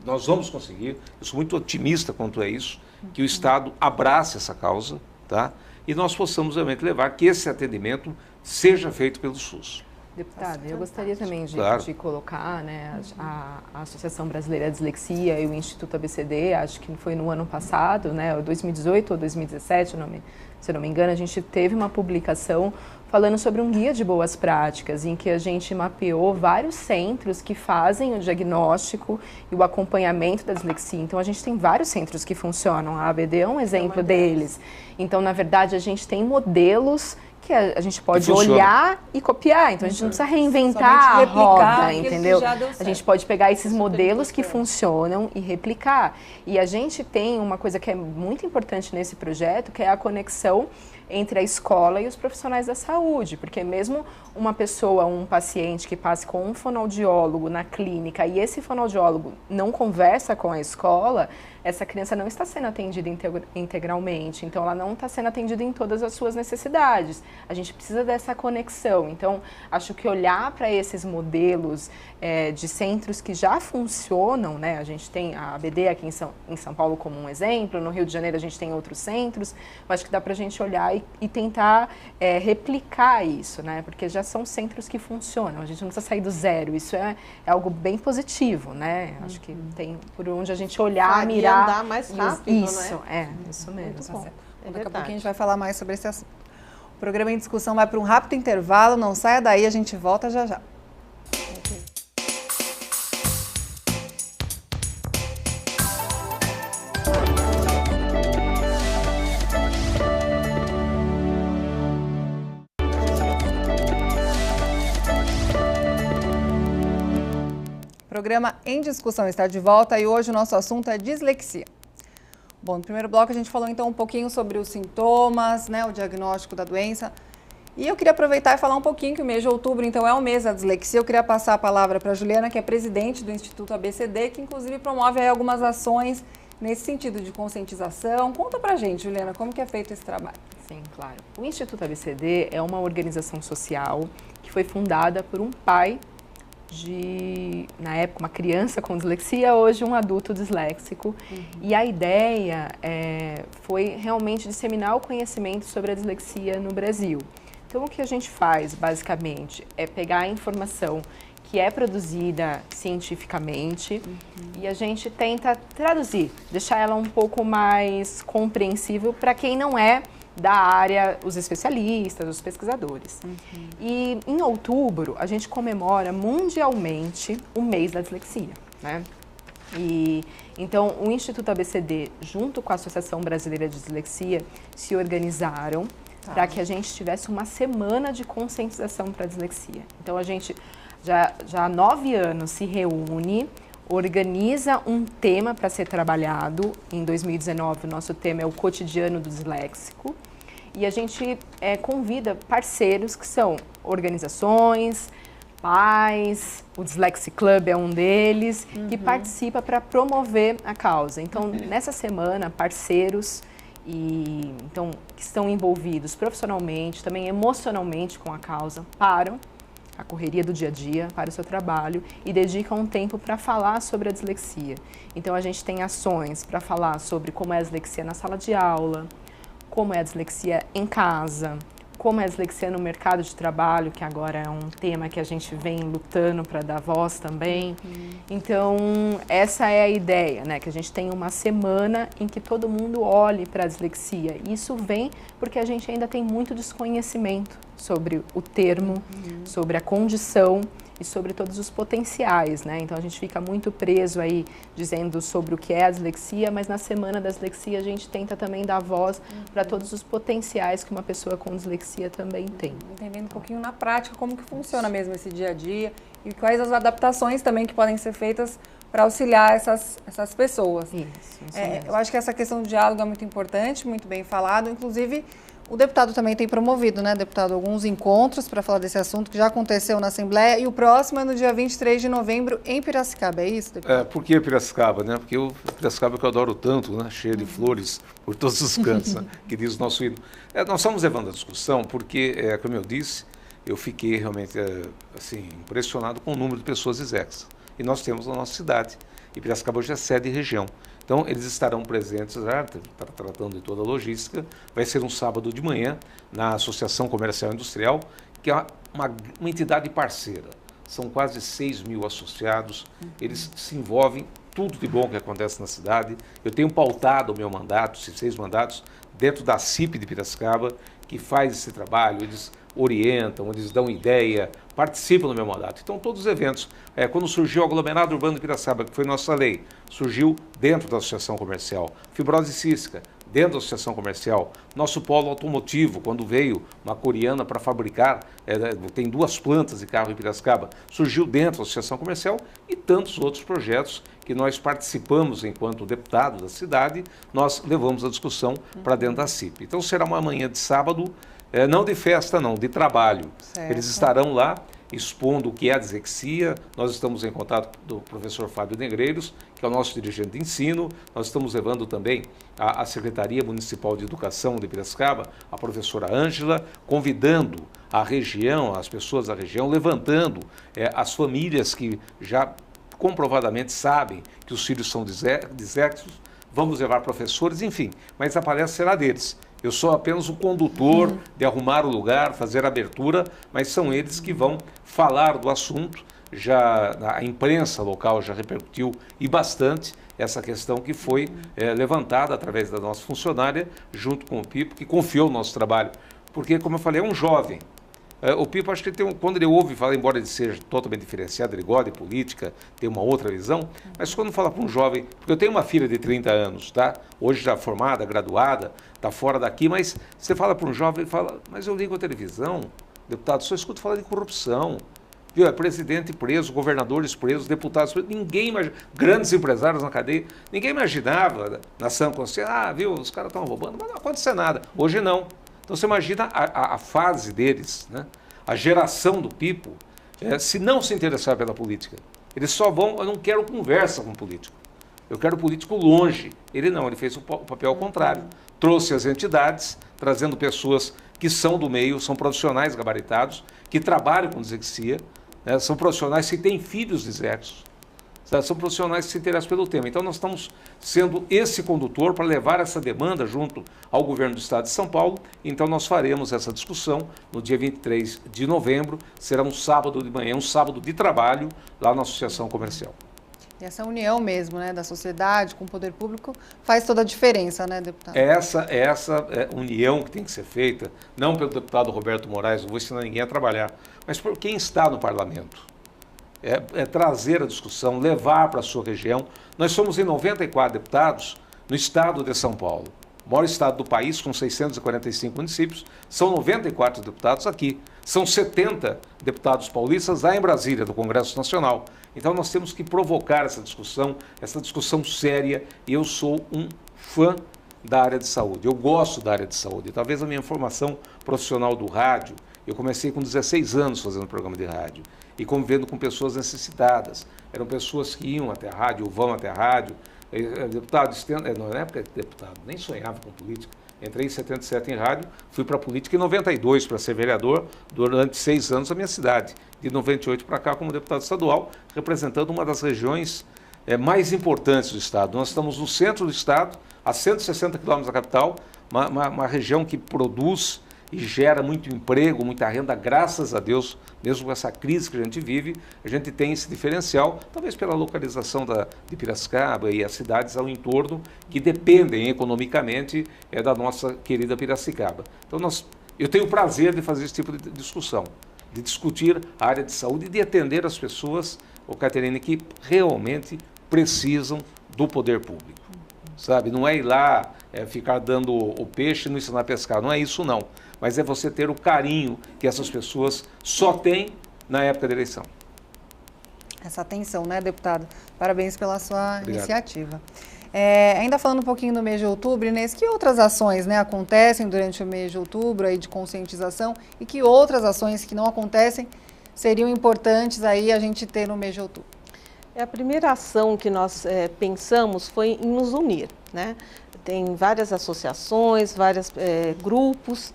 nós vamos conseguir, eu sou muito otimista quanto a isso, que o Estado abrace essa causa, tá? E nós possamos realmente levar que esse atendimento seja feito pelo SUS. Deputada, eu gostaria também de colocar, né, a Associação Brasileira de Dislexia e o Instituto ABCD, acho que foi no ano passado, né, 2018 ou 2017, se eu não me engano, a gente teve uma publicação falando sobre um guia de boas práticas, em que a gente mapeou vários centros que fazem o diagnóstico e o acompanhamento da dislexia. Então, a gente tem vários centros que funcionam, a ABD é um exemplo deles. Então, na verdade, a gente tem modelos que a gente pode olhar e copiar, então a gente não precisa reinventar a roda, entendeu? A gente pode pegar esses modelos que funcionam e replicar. E a gente tem uma coisa que é muito importante nesse projeto, que é a conexão entre a escola e os profissionais da saúde, porque mesmo uma pessoa, um paciente que passe com um fonoaudiólogo na clínica e esse fonoaudiólogo não conversa com a escola, essa criança não está sendo atendida integralmente, então ela não está sendo atendida em todas as suas necessidades. A gente precisa dessa conexão, então acho que olhar para esses modelos de centros que já funcionam, né? A gente tem a ABD aqui em São Paulo como um exemplo, no Rio de Janeiro a gente tem outros centros, mas acho que dá para a gente olhar e tentar replicar isso, né? Porque já são centros que funcionam, a gente não precisa sair do zero, isso é algo bem positivo, né? Acho que tem por onde a gente olhar, mirar. Andar mais rápido, isso, né? Isso mesmo. Daqui a verdade. pouquinho a gente vai falar mais sobre esse assunto. O programa em discussão vai para um rápido intervalo, não saia daí, a gente volta já já. O programa Em Discussão está de volta e hoje o nosso assunto é dislexia. Bom, no primeiro bloco a gente falou então um pouquinho sobre os sintomas, né, o diagnóstico da doença. E eu queria aproveitar e falar um pouquinho que o mês de outubro, então, é o mês da dislexia. Eu queria passar a palavra para a Juliana, que é presidente do Instituto ABCD, que inclusive promove aí algumas ações nesse sentido de conscientização. Conta pra gente, Juliana, como que é feito esse trabalho? Sim, claro. O Instituto ABCD é uma organização social que foi fundada por um pai na época, uma criança com dislexia, hoje um adulto disléxico. E a ideia foi realmente disseminar o conhecimento sobre a dislexia no Brasil. Então, o que a gente faz, basicamente, é pegar a informação que é produzida cientificamente e a gente tenta traduzir, deixar ela um pouco mais compreensível para quem não é da área, os especialistas, os pesquisadores. E em outubro, a gente comemora mundialmente o mês da dislexia, né? E então, o Instituto ABCD, junto com a Associação Brasileira de Dislexia, se organizaram para que a gente tivesse uma semana de conscientização para a dislexia. Então, a gente já há 9 anos se reúne, organiza um tema para ser trabalhado. Em 2019, o nosso tema é o cotidiano do disléxico. E a gente convida parceiros que são organizações, pais, o Dyslexia Club é um deles, que participa para promover a causa. Então, nessa semana, parceiros que estão envolvidos profissionalmente, também emocionalmente com a causa, param a correria do dia a dia, para o seu trabalho e dedicam um tempo para falar sobre a dislexia. Então, a gente tem ações para falar sobre como é a dislexia na sala de aula, como é a dislexia em casa, como é a dislexia no mercado de trabalho, que agora é um tema que a gente vem lutando para dar voz também. Então, essa é a ideia, né? Que a gente tem uma semana em que todo mundo olhe para a dislexia. Isso vem porque a gente ainda tem muito desconhecimento sobre o termo, sobre a condição e sobre todos os potenciais, né? Então, a gente fica muito preso aí dizendo sobre o que é a dislexia, mas na semana da dislexia a gente tenta também dar voz para todos os potenciais que uma pessoa com dislexia também tem. Entendendo um pouquinho na prática como que funciona mesmo esse dia a dia e quais as adaptações também que podem ser feitas para auxiliar essas pessoas. Isso Eu acho que essa questão do diálogo é muito importante, muito bem falado, inclusive o deputado também tem promovido, né, deputado, alguns encontros para falar desse assunto que já aconteceu na Assembleia e o próximo é no dia 23 de novembro em Piracicaba, é isso, deputado? Por que Piracicaba, né? Porque Piracicaba que eu adoro tanto, né? Cheio de flores por todos os cantos, né? Que diz o nosso hino. Nós estamos levando a discussão porque, como eu disse, eu fiquei realmente assim, impressionado com o número de pessoas disléxicas. E nós temos na nossa cidade. E Piracicaba hoje é sede e região. Então, eles estarão presentes, tratando de toda a logística. Vai ser um sábado de manhã, na Associação Comercial e Industrial, que é uma entidade parceira. São quase 6 mil associados, eles se envolvem, tudo de bom que acontece na cidade. Eu tenho pautado o meu mandato, esses 6 mandatos, dentro da CIP de Piracicaba, que faz esse trabalho, eles orientam, eles dão ideia, participam do meu mandato. Então, todos os eventos, quando surgiu o aglomerado urbano de Piracicaba, que foi nossa lei, surgiu dentro da associação comercial. Fibrose cística, dentro da associação comercial. Nosso polo automotivo, quando veio uma coreana para fabricar, tem 2 plantas de carro em Piracicaba, surgiu dentro da associação comercial e tantos outros projetos que nós participamos enquanto deputado da cidade, nós levamos a discussão para dentro da CIP. Então, será uma manhã de sábado, não de festa, não, de trabalho. Certo. Eles estarão lá expondo o que é a dislexia. Nós estamos em contato do professor Fábio Negreiros, que é o nosso dirigente de ensino. Nós estamos levando também a Secretaria Municipal de Educação de Piracicaba, a professora Ângela, convidando a região, as pessoas da região, levantando as famílias que já comprovadamente sabem que os filhos são disléxicos. Vamos levar professores, enfim, mas a palestra será deles. Eu sou apenas o condutor de arrumar o lugar, fazer a abertura, mas são eles que vão falar do assunto a imprensa local já repercutiu e bastante essa questão que foi levantada através da nossa funcionária, junto com o Pipo, que confiou no nosso trabalho. Porque, como eu falei, é um jovem. O Pipo, acho que quando ele ouve falar, embora ele seja totalmente diferenciado, ele gosta de política, tem uma outra visão, mas quando fala para um jovem, porque eu tenho uma filha de 30 anos, tá? Hoje já formada, graduada, está fora daqui, mas você fala para um jovem, ele fala, mas eu ligo a televisão, deputado, só escuto falar de corrupção. Viu? É presidente preso, governadores presos, deputados presos, ninguém imagina, grandes empresários na cadeia, ninguém imaginava na sã consciência, viu, os caras estão roubando, mas não aconteceu nada. Hoje não. Então você imagina a fase deles, né? A geração do Pipo, se não se interessar pela política. Eles só vão, eu não quero conversa com político, eu quero político longe. Ele não, ele fez o papel contrário. Trouxe as entidades, trazendo pessoas que são do meio, são profissionais gabaritados, que trabalham com dislexia, né? São profissionais que têm filhos dislexos, são profissionais que se interessam pelo tema. Então nós estamos sendo esse condutor para levar essa demanda junto ao governo do estado de São Paulo. Então nós faremos essa discussão no dia 23 de novembro, será um sábado de manhã, um sábado de trabalho lá na Associação Comercial. E essa união mesmo, né, da sociedade com o poder público faz toda a diferença, né, deputado? Essa união que tem que ser feita, não pelo deputado Roberto Moraes, não vou ensinar ninguém a trabalhar, mas por quem está no parlamento. É trazer a discussão, levar para a sua região. Nós somos em 94 deputados no estado de São Paulo. O maior estado do país, com 645 municípios, são 94 deputados aqui. São 70 deputados paulistas lá em Brasília, do Congresso Nacional. Então nós temos que provocar essa discussão séria, e eu sou um fã da área de saúde. Eu gosto da área de saúde. Talvez a minha formação profissional do rádio, eu comecei com 16 anos fazendo programa de rádio e convivendo com pessoas necessitadas. Eram pessoas que iam até a rádio, ou vão até a rádio. Deputado, na época de deputado, nem sonhava com política. Entrei em 77 em rádio, fui para a política em 92 para ser vereador durante 6 anos na minha cidade. De 98 para cá como deputado estadual, representando uma das regiões mais importantes do estado. Nós estamos no centro do estado, a 160 quilômetros da capital, uma região que produz e gera muito emprego, muita renda, graças a Deus, mesmo com essa crise que a gente vive, a gente tem esse diferencial, talvez pela localização de Piracicaba e as cidades ao entorno que dependem economicamente da nossa querida Piracicaba. Então eu tenho o prazer de fazer esse tipo de discussão, de discutir a área de saúde e de atender as pessoas, Caterine, que realmente precisam do poder público. Sabe? Não é ir lá ficar dando o peixe e não ensinar a pescar, não é isso não. Mas é você ter o carinho que essas pessoas só têm na época da eleição. Essa atenção, né, deputado? Parabéns pela sua Obrigado. iniciativa. Ainda falando um pouquinho do mês de outubro, Inês, que outras ações, né, acontecem durante o mês de outubro aí de conscientização, e que outras ações que não acontecem seriam importantes aí a gente ter no mês de outubro? A primeira ação que nós pensamos foi em nos unir, né? Tem várias associações, vários grupos,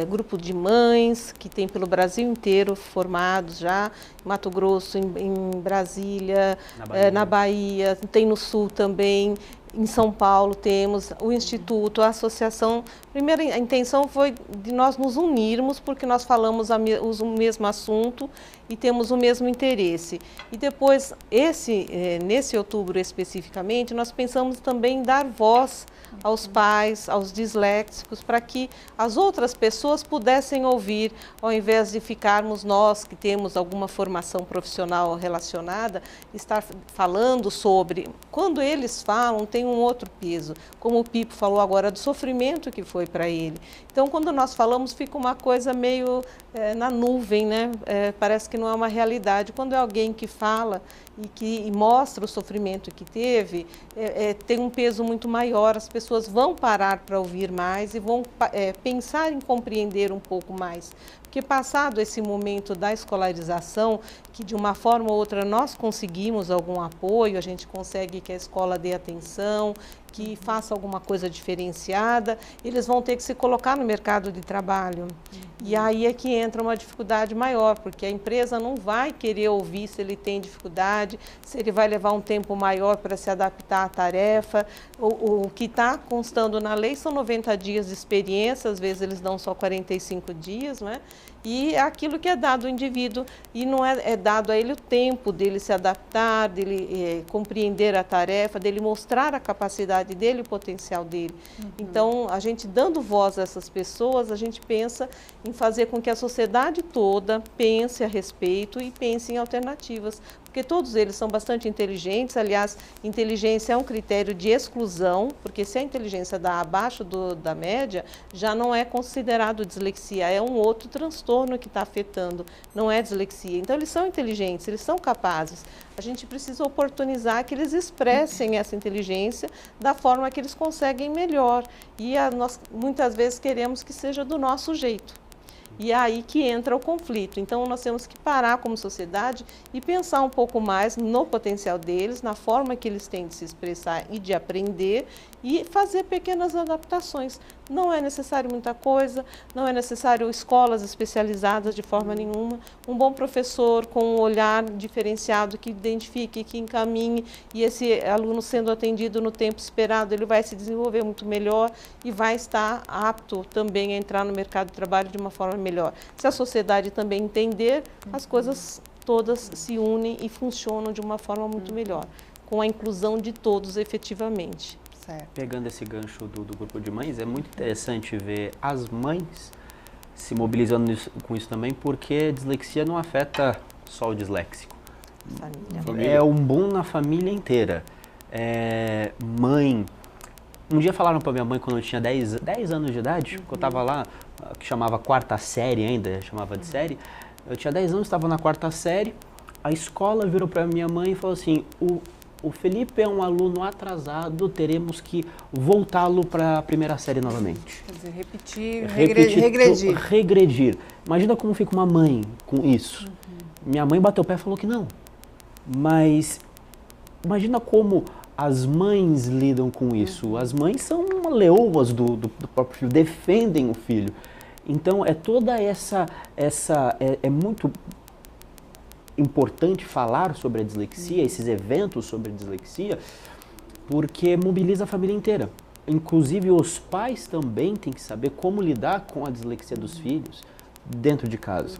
grupo de mães que tem pelo Brasil inteiro formados já, em Mato Grosso, em Brasília, na Bahia, tem no Sul também. Em São Paulo temos o Instituto, a associação. Primeiro, a intenção foi de nós nos unirmos, porque nós falamos o mesmo assunto e temos o mesmo interesse. E depois, nesse outubro especificamente, nós pensamos também em dar voz aos pais, aos disléxicos, para que as outras pessoas pudessem ouvir, ao invés de ficarmos nós, que temos alguma formação profissional relacionada, estar falando sobre. Quando eles falam, tem um outro peso, como o Pipo falou agora, do sofrimento que foi para ele. Então, quando nós falamos, fica uma coisa meio na nuvem, né? Parece que não é uma realidade. Quando é alguém que fala e que mostra o sofrimento que teve, tem um peso muito maior, as pessoas vão parar para ouvir mais e vão pensar em compreender um pouco mais. Porque passado esse momento da escolarização, que de uma forma ou outra nós conseguimos algum apoio, a gente consegue que a escola dê atenção, que faça alguma coisa diferenciada, eles vão ter que se colocar no mercado de trabalho. E aí é que entra uma dificuldade maior, porque a empresa não vai querer ouvir se ele tem dificuldade, se ele vai levar um tempo maior para se adaptar à tarefa. O que está constando na lei são 90 dias de experiência, às vezes eles dão só 45 dias, né? E é aquilo que é dado ao indivíduo e não é dado a ele o tempo dele se adaptar, dele compreender a tarefa, dele mostrar a capacidade dele, o potencial dele. Então, a gente dando voz a essas pessoas, a gente pensa em fazer com que a sociedade toda pense a respeito e pense em alternativas, porque todos eles são bastante inteligentes. Aliás, inteligência é um critério de exclusão, porque se a inteligência dá abaixo da média, já não é considerado dislexia, é um outro transtorno que está afetando, não é dislexia. Então, eles são inteligentes, eles são capazes. A gente precisa oportunizar que eles expressem essa inteligência da forma que eles conseguem melhor. E nós muitas vezes queremos que seja do nosso jeito. E é aí que entra o conflito. Então, nós temos que parar como sociedade e pensar um pouco mais no potencial deles, na forma que eles têm de se expressar e de aprender e fazer pequenas adaptações. Não é necessário muita coisa, não é necessário escolas especializadas de forma nenhuma. Um bom professor com um olhar diferenciado que identifique, que encaminhe, e esse aluno sendo atendido no tempo esperado, ele vai se desenvolver muito melhor e vai estar apto também a entrar no mercado de trabalho de uma forma melhor. Se a sociedade também entender, as coisas todas se unem e funcionam de uma forma muito melhor, com a inclusão de todos efetivamente. Certo. Pegando esse gancho do grupo de mães, é muito interessante ver as mães se mobilizando com isso também, porque a dislexia não afeta só o disléxico. Família. É um boom na família inteira. Mãe... Um dia falaram para minha mãe, quando eu tinha 10 anos de idade, que eu estava lá, que chamava quarta série ainda, chamava de série. Eu tinha 10 anos, estava na quarta série, a escola virou para minha mãe e falou assim: o Felipe é um aluno atrasado, teremos que voltá-lo para a primeira série novamente. Quer dizer, regredir. Regredir. Imagina como fica uma mãe com isso. Minha mãe bateu o pé e falou que não. Mas imagina como as mães lidam com isso. As mães são leoas do próprio filho, defendem o filho. Então, é toda é muito importante falar sobre a dislexia, esses eventos sobre a dislexia, porque mobiliza a família inteira. Inclusive, os pais também têm que saber como lidar com a dislexia dos filhos dentro de casa.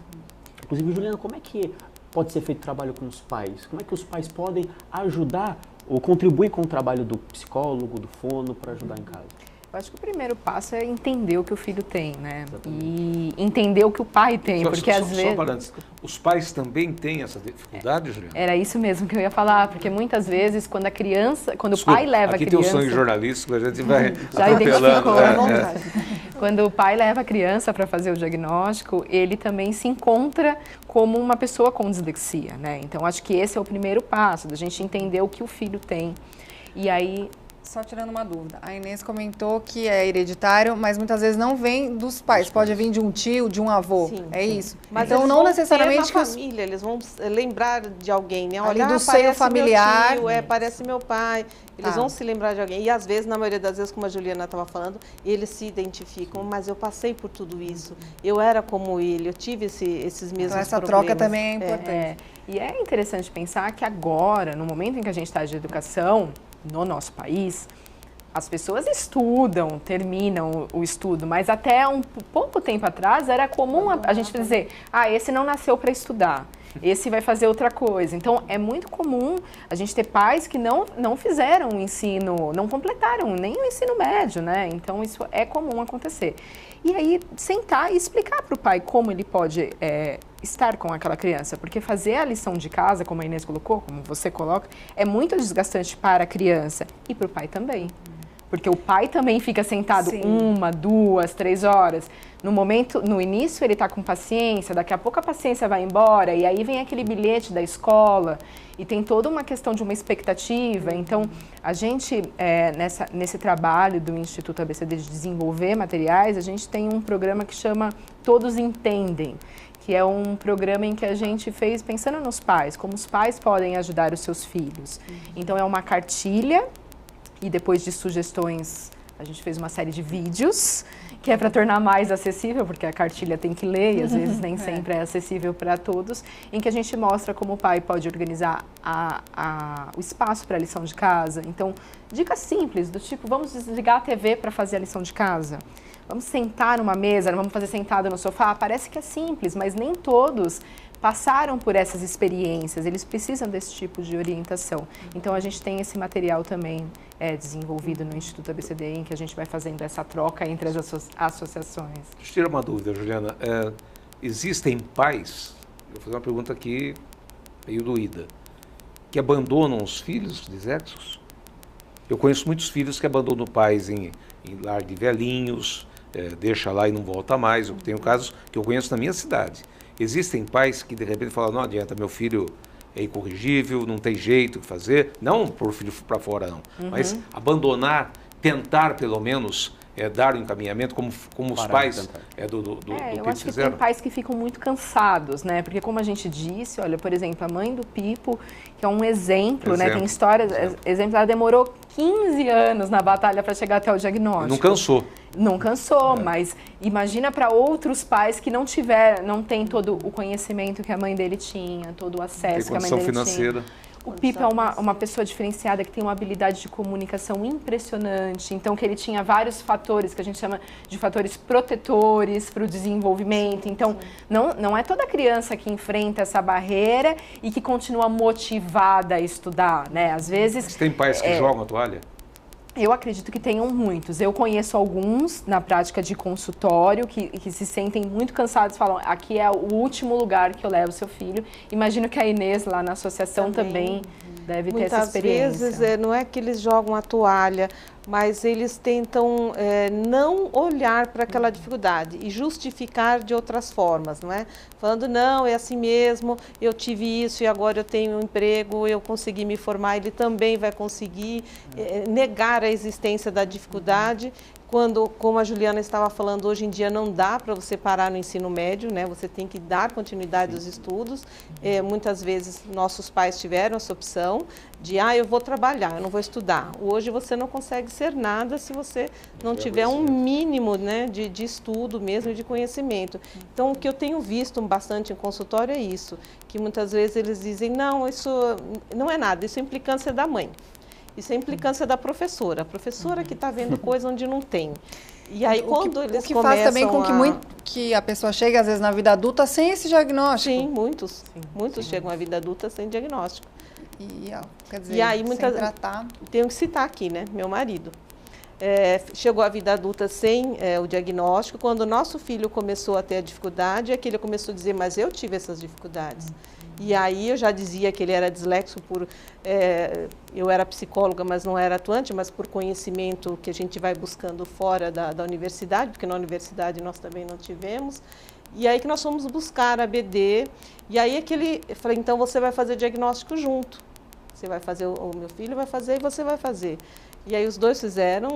Inclusive, Juliana, como é que pode ser feito trabalho com os pais? Como é que os pais podem ajudar ou contribuir com o trabalho do psicólogo, do fono, para ajudar em casa? Eu acho que o primeiro passo é entender o que o filho tem, né? E entender o que o pai tem, porque às vezes... Os pais também têm essa dificuldade, Juliana? Era isso mesmo que eu ia falar, porque muitas vezes quando o pai leva a criança... Aqui tem o sangue jornalístico, a gente vai já identificou, à vontade. Quando o pai leva a criança para fazer o diagnóstico, ele também se encontra como uma pessoa com dislexia, né? Então, acho que esse é o primeiro passo, da gente entender o que o filho tem. E aí... Só tirando uma dúvida, a Inês comentou que é hereditário, mas muitas vezes não vem dos pais, pode vir de um tio, de um avô, sim, é isso? Mas então não necessariamente que na família, eles vão lembrar de alguém, né? Ali do seio familiar, meu tio, parece meu pai, eles vão se lembrar de alguém. E às vezes, na maioria das vezes, como a Juliana estava falando, eles se identificam, mas eu passei por tudo isso, eu era como ele, eu tive esses mesmos então, essa problemas. troca também é importante. E é interessante pensar que agora, no momento em que a gente está de educação, no nosso país, as pessoas estudam, terminam o estudo, mas até um pouco tempo atrás era comum a gente dizer, esse não nasceu para estudar, esse vai fazer outra coisa. Então, é muito comum a gente ter pais que não fizeram o ensino, não completaram nem o ensino médio, né? Então, isso é comum acontecer. E aí, sentar e explicar para o pai como ele pode estar com aquela criança, porque fazer a lição de casa, como a Inês colocou, como você coloca, é muito desgastante para a criança e para o pai também. Porque o pai também fica sentado 1, 2, 3 horas. No início ele está com paciência, daqui a pouco a paciência vai embora, e aí vem aquele bilhete da escola, e tem toda uma questão de uma expectativa. Então, a gente, nesse trabalho do Instituto ABCD de desenvolver materiais, a gente tem um programa que chama Todos Entendem, que é um programa em que a gente fez pensando nos pais, como os pais podem ajudar os seus filhos. Então, é uma cartilha, e depois de sugestões, a gente fez uma série de vídeos, que é para tornar mais acessível, porque a cartilha tem que ler, e às vezes nem sempre é acessível para todos, em que a gente mostra como o pai pode organizar o espaço para a lição de casa. Então, dicas simples, do tipo, vamos desligar a TV para fazer a lição de casa. vamos sentar numa mesa, não vamos fazer sentado no sofá. Parece que é simples, mas nem todos passaram por essas experiências, eles precisam desse tipo de orientação. Então a gente tem esse material também desenvolvido no Instituto ABCD, em que a gente vai fazendo essa troca entre as associações. Deixa eu tirar uma dúvida, Juliana. Existem pais, eu vou fazer uma pergunta aqui meio doída, que abandonam os filhos dislexos? Eu conheço muitos filhos que abandonam pais em lar de velhinhos, deixa lá e não volta mais. Eu tenho casos que eu conheço na minha cidade. Existem pais que de repente falam, não adianta, meu filho é incorrigível, não tem jeito de fazer. Não por filho para fora, não. Mas abandonar, tentar pelo menos dar o encaminhamento, como os pais do eu Pipo acho que fizeram. tem pais que ficam muito cansados, né? Porque como a gente disse, olha, por exemplo, a mãe do Pipo, que é um exemplo, né? Tem histórias, exemplo, ela demorou 15 anos na batalha para chegar até o diagnóstico. Não cansou. Não cansou, mas imagina para outros pais que não têm todo o conhecimento que a mãe dele tinha, todo o acesso que a mãe dele financeira. tinha. O Pipo é uma pessoa diferenciada que tem uma habilidade de comunicação impressionante, então que ele tinha vários fatores que a gente chama de fatores protetores para o desenvolvimento. Então, não é toda criança que enfrenta essa barreira e que continua motivada a estudar, né? Às vezes... Mas tem pais que jogam a toalha? Eu acredito que tenham muitos. Eu conheço alguns na prática de consultório que se sentem muito cansados, falam, aqui é o último lugar que eu levo seu filho. Imagino que a Inês lá na associação também deve ter essa experiência. Muitas vezes não é que eles jogam a toalha, mas eles tentam não olhar para aquela dificuldade e justificar de outras formas, não é? Falando, não, é assim mesmo, eu tive isso e agora eu tenho um emprego, eu consegui me formar, ele também vai conseguir negar a existência da dificuldade. Quando, como a Juliana estava falando, hoje em dia não dá para você parar no ensino médio, né? Você tem que dar continuidade aos estudos. Muitas vezes nossos pais tiveram essa opção de, eu vou trabalhar, eu não vou estudar. Hoje você não consegue ser nada se você não tiver um mínimo, né, de estudo mesmo e de conhecimento. Então, o que eu tenho visto bastante em consultório é isso, que muitas vezes eles dizem, não, isso não é nada, isso é implicância da mãe. Isso é implicância da professora. A professora que está vendo coisa onde não tem. E aí, quando eles começam faz também com que a pessoa chegue, às vezes, na vida adulta sem esse diagnóstico. Sim, muitos chegam à vida adulta sem diagnóstico. Quer dizer, e aí, sem muitas tratar... Tenho que citar aqui, né? Meu marido. Chegou à vida adulta sem o diagnóstico. Quando o nosso filho começou a ter a dificuldade, é que ele começou a dizer, mas eu tive essas dificuldades. E aí eu já dizia que ele era disléxico eu era psicóloga, mas não era atuante, mas por conhecimento que a gente vai buscando fora da universidade, porque na universidade nós também não tivemos. E aí que nós fomos buscar a BD, e aí eu falei, então você vai fazer diagnóstico junto. Você vai fazer, o meu filho vai fazer e você vai fazer. E aí os dois fizeram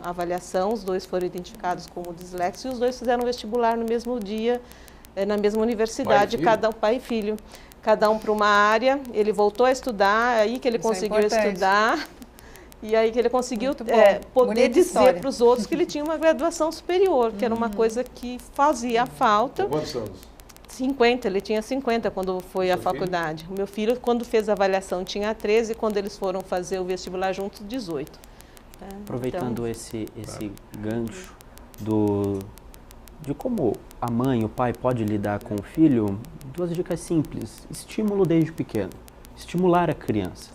a avaliação, os dois foram identificados como disléxicos, e os dois fizeram o vestibular no mesmo dia, na mesma universidade, pai e filho. Cada um para uma área, ele voltou a estudar, aí que ele conseguiu estudar, e aí que ele conseguiu poder dizer para os outros que ele tinha uma graduação superior, que era uma coisa que fazia falta. Quantos anos? 50, ele tinha 50 quando foi à faculdade. O meu filho, quando fez a avaliação, tinha 13, quando eles foram fazer o vestibular juntos, 18. Aproveitando então, esse gancho de como a mãe, o pai pode lidar com o filho, duas dicas simples. Estímulo desde pequeno. Estimular a criança.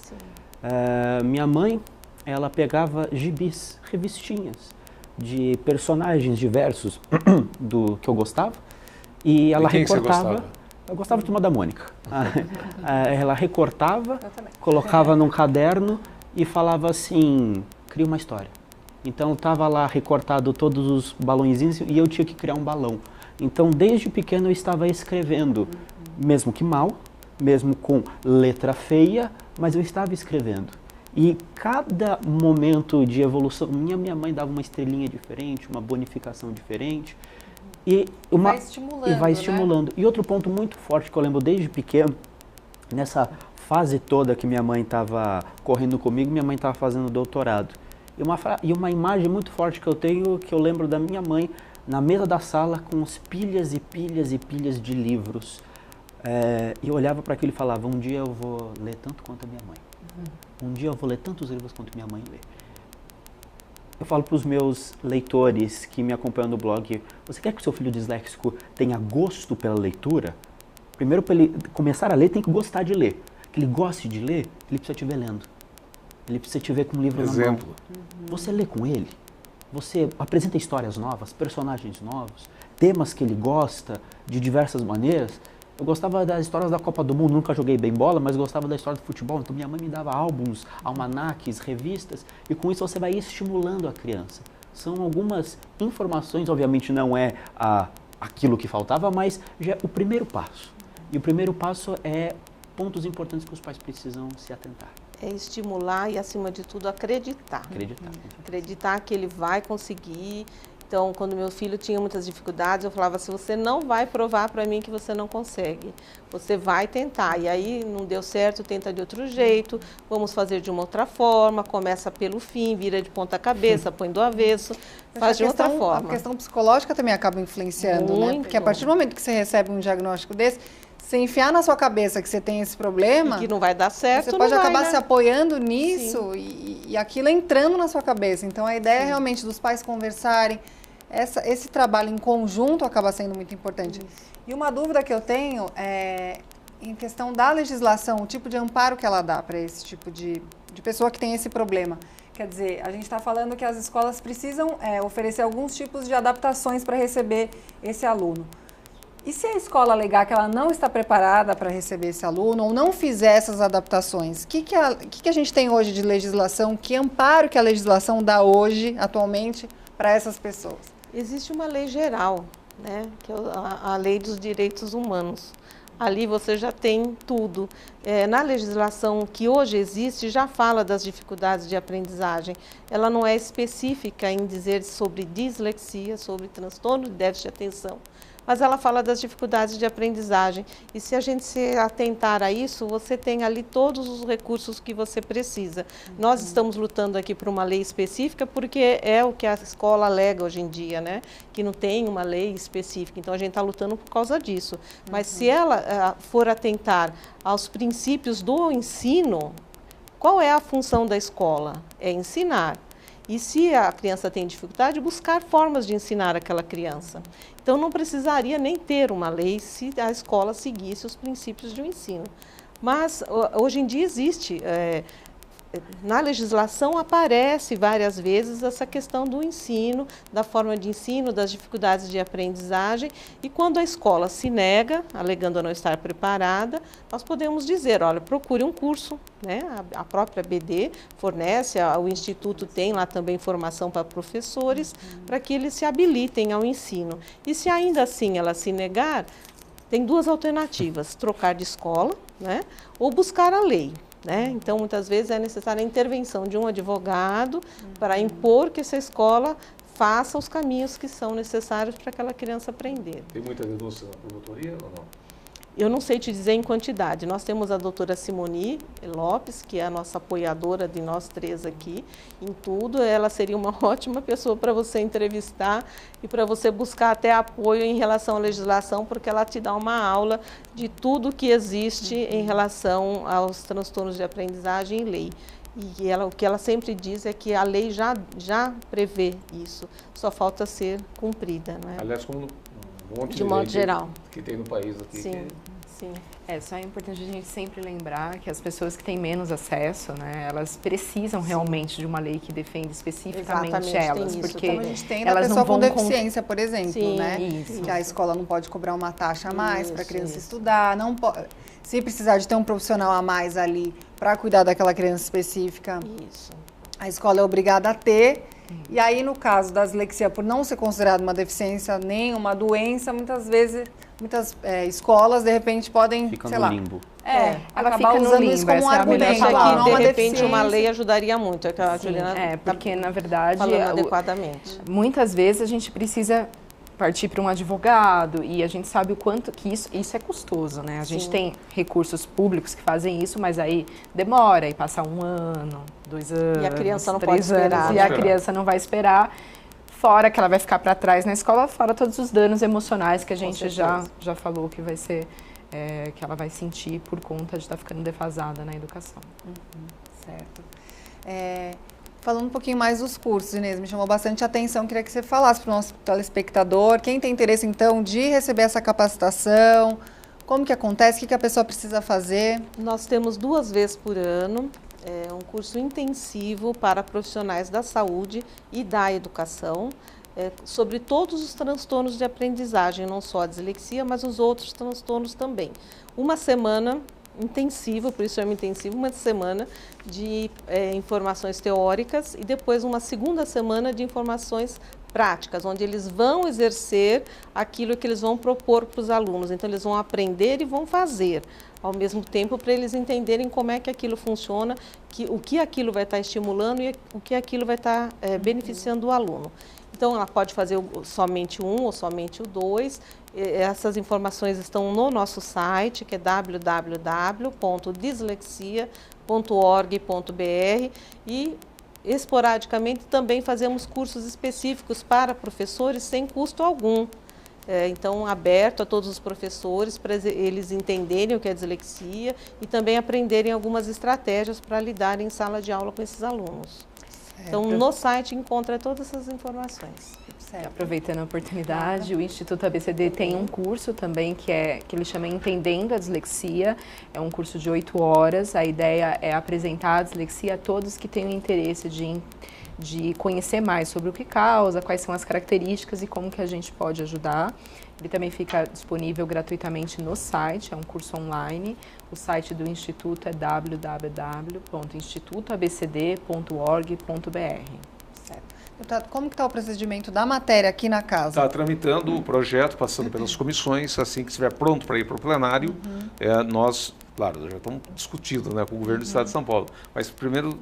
Minha mãe, ela pegava gibis, revistinhas de personagens diversos do que eu gostava e ela recortava. Eu gostava de Turma da Mônica. Ela recortava, colocava num caderno e falava assim, cria uma história. Então estava lá recortado todos os balõezinhos e eu tinha que criar um balão. Então desde pequeno eu estava escrevendo, mesmo que mal, mesmo com letra feia, mas eu estava escrevendo. E cada momento de evolução, minha mãe dava uma estrelinha diferente, uma bonificação diferente. E vai estimulando. Né? E outro ponto muito forte que eu lembro desde pequeno, nessa fase toda que minha mãe estava correndo comigo, minha mãe estava fazendo doutorado. E uma imagem muito forte que eu tenho, que eu lembro da minha mãe na mesa da sala com pilhas e pilhas e pilhas de livros. E eu olhava para aquilo e falava, um dia eu vou ler tanto quanto a minha mãe. Um dia eu vou ler tantos livros quanto minha mãe lê. eu falo para os meus leitores que me acompanham no blog, você quer que o seu filho disléxico tenha gosto pela leitura? Primeiro, para ele começar a ler, tem que gostar de ler. Que ele goste de ler, ele precisa te ver lendo. Ele precisa te ver com um livro na mão. Você lê com ele, você apresenta histórias novas, personagens novos, temas que ele gosta de diversas maneiras. Eu gostava das histórias da Copa do Mundo, nunca joguei bem bola, mas gostava da história do futebol. Então minha mãe me dava álbuns, almanaques, revistas, e com isso você vai estimulando a criança. São algumas informações, obviamente não é aquilo que faltava, mas já é o primeiro passo. E o primeiro passo é pontos importantes que os pais precisam se atentar. É estimular e, acima de tudo, acreditar. Acreditar que ele vai conseguir. Então, quando meu filho tinha muitas dificuldades, eu falava, se você não vai provar para mim que você não consegue, você vai tentar. E aí, não deu certo, tenta de outro jeito, vamos fazer de uma outra forma, começa pelo fim, vira de ponta cabeça, põe do avesso, faz de outra forma. A questão psicológica também acaba influenciando, né? Porque a partir do momento que você recebe um diagnóstico desse, você enfiar na sua cabeça que você tem esse problema... E que não vai dar certo, você pode acabar se apoiando nisso e aquilo entrando na sua cabeça. Então, a ideia realmente dos pais conversarem, esse trabalho em conjunto acaba sendo muito importante. E uma dúvida que eu tenho é em questão da legislação, o tipo de amparo que ela dá para esse tipo de pessoa que tem esse problema. Quer dizer, a gente está falando que as escolas precisam oferecer alguns tipos de adaptações para receber esse aluno. E se a escola alegar que ela não está preparada para receber esse aluno ou não fizer essas adaptações, o que a gente tem hoje de legislação? Que amparo que a legislação dá hoje, atualmente, para essas pessoas? Existe uma lei geral, né, que é a Lei dos Direitos Humanos. Ali você já tem tudo. Na legislação que hoje existe, já fala das dificuldades de aprendizagem. Ela não é específica em dizer sobre dislexia, sobre transtorno de déficit de atenção, mas ela fala das dificuldades de aprendizagem. E se a gente se atentar a isso, você tem ali todos os recursos que você precisa. Nós estamos lutando aqui por uma lei específica, porque é o que a escola alega hoje em dia, né? Que não tem uma lei específica. Então, a gente está lutando por causa disso. Mas se ela for atentar aos princípios do ensino, qual é a função da escola? É ensinar. E se a criança tem dificuldade, buscar formas de ensinar aquela criança. Então, não precisaria nem ter uma lei se a escola seguisse os princípios de ensino. Mas, hoje em dia, existe... na legislação aparece várias vezes essa questão do ensino, da forma de ensino, das dificuldades de aprendizagem, e quando a escola se nega, alegando não estar preparada, nós podemos dizer, olha, procure um curso, né? A própria BD fornece, o Instituto tem lá também formação para professores, para que eles se habilitem ao ensino. E se ainda assim ela se negar, tem duas alternativas, trocar de escola, né? Ou buscar a lei. Né? Então, muitas vezes é necessária a intervenção de um advogado para impor que essa escola faça os caminhos que são necessários para aquela criança aprender. Tem muita denúncia na promotoria ou não? Eu não sei te dizer em quantidade. Nós temos a doutora Simoni Lopes, que é a nossa apoiadora de nós três aqui em tudo. Ela seria uma ótima pessoa para você entrevistar e para você buscar até apoio em relação à legislação, porque ela te dá uma aula de tudo que existe em relação aos transtornos de aprendizagem em lei. E o que ela sempre diz é que a lei já prevê isso, só falta ser cumprida. Não é? Aliás, como um monte de modo geral que tem no país aqui. Sim, sim. Só é importante a gente sempre lembrar que as pessoas que têm menos acesso, né, elas precisam realmente de uma lei que defenda especificamente elas, porque como a gente tem elas pessoa não vão com deficiência, por exemplo, sim, né? Isso. Que a escola não pode cobrar uma taxa a mais para a criança estudar, não pode, se precisar de ter um profissional a mais ali para cuidar daquela criança específica, Isso. a escola é obrigada a ter. E aí, no caso da dislexia, por não ser considerada uma deficiência nem uma doença, muitas vezes, muitas escolas, de repente, podem, Fica sei no lá, limbo. ela acabar fica no usando limbo, isso como um essa é a melhor argumento. Acho palavra. que, Uma de repente, deficiência. uma lei ajudaria muito, é que a Juliana porque, na verdade, falando adequadamente. muitas vezes a gente precisa partir para um advogado e a gente sabe o quanto que isso é custoso, né? A gente tem recursos públicos que fazem isso, mas aí demora e passa 1 ano, 2 anos, E a criança não 3 pode esperar. anos, e a criança não vai esperar. Fora que ela vai ficar para trás na escola, fora todos os danos emocionais que a gente já falou que vai ser, que ela vai sentir por conta de estar ficando defasada na educação. Certo. Falando um pouquinho mais dos cursos, Inês, me chamou bastante atenção, queria que você falasse para o nosso telespectador, quem tem interesse então de receber essa capacitação, como que acontece, o que a pessoa precisa fazer? Nós temos 2 vezes por ano, um curso intensivo para profissionais da saúde e da educação, sobre todos os transtornos de aprendizagem, não só a dislexia, mas os outros transtornos também. Uma semana intensivo, por isso chama intensivo, uma semana de informações teóricas e depois uma segunda semana de informações práticas, onde eles vão exercer aquilo que eles vão propor para os alunos. Então, eles vão aprender e vão fazer, ao mesmo tempo, para eles entenderem como é que aquilo funciona, o que aquilo vai estar estimulando e o que aquilo vai estar beneficiando o aluno. Então, ela pode fazer somente um ou somente o 2. Essas informações estão no nosso site, que é www.dislexia.org.br, e esporadicamente também fazemos cursos específicos para professores sem custo algum. Então, aberto a todos os professores para eles entenderem o que é dislexia e também aprenderem algumas estratégias para lidar em sala de aula com esses alunos. Então, no site encontra todas essas informações. Aproveitando a oportunidade, o Instituto ABCD tem um curso também que ele chama Entendendo a Dislexia. É um curso de 8 horas. A ideia é apresentar a dislexia a todos que tenham interesse de conhecer mais sobre o que causa, quais são as características e como que a gente pode ajudar. Ele também fica disponível gratuitamente no site, é um curso online. O site do Instituto é www.institutoabcd.org.br. Deputado, como que está o procedimento da matéria aqui na casa? Está tramitando o projeto, passando pelas comissões, assim que estiver pronto para ir para o plenário, nós, claro, já estamos discutindo, né, com o governo do Estado de São Paulo, mas primeiro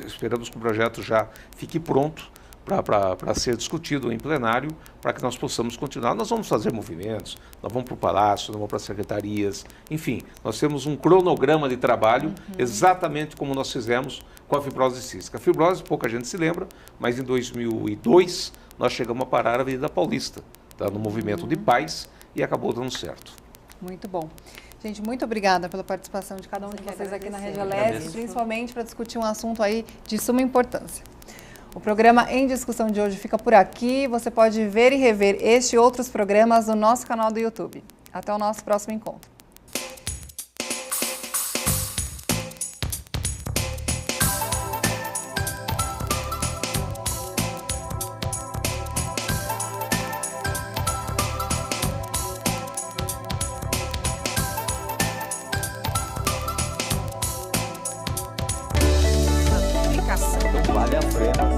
esperamos que o projeto já fique pronto para ser discutido em plenário, para que nós possamos continuar. Nós vamos fazer movimentos, nós vamos para o Palácio, nós vamos para as secretarias, enfim, nós temos um cronograma de trabalho, exatamente como nós fizemos com a fibrose cística. A fibrose, pouca gente se lembra, mas em 2002 nós chegamos a parar a Avenida Paulista, tá, no movimento de paz, e acabou dando certo. Muito bom. Gente, muito obrigada pela participação de cada um de vocês aqui na Rede Leste, principalmente para discutir um assunto aí de suma importância. O programa Em Discussão de hoje fica por aqui. Você pode ver e rever este e outros programas no nosso canal do YouTube. Até o nosso próximo encontro. Vale a pena.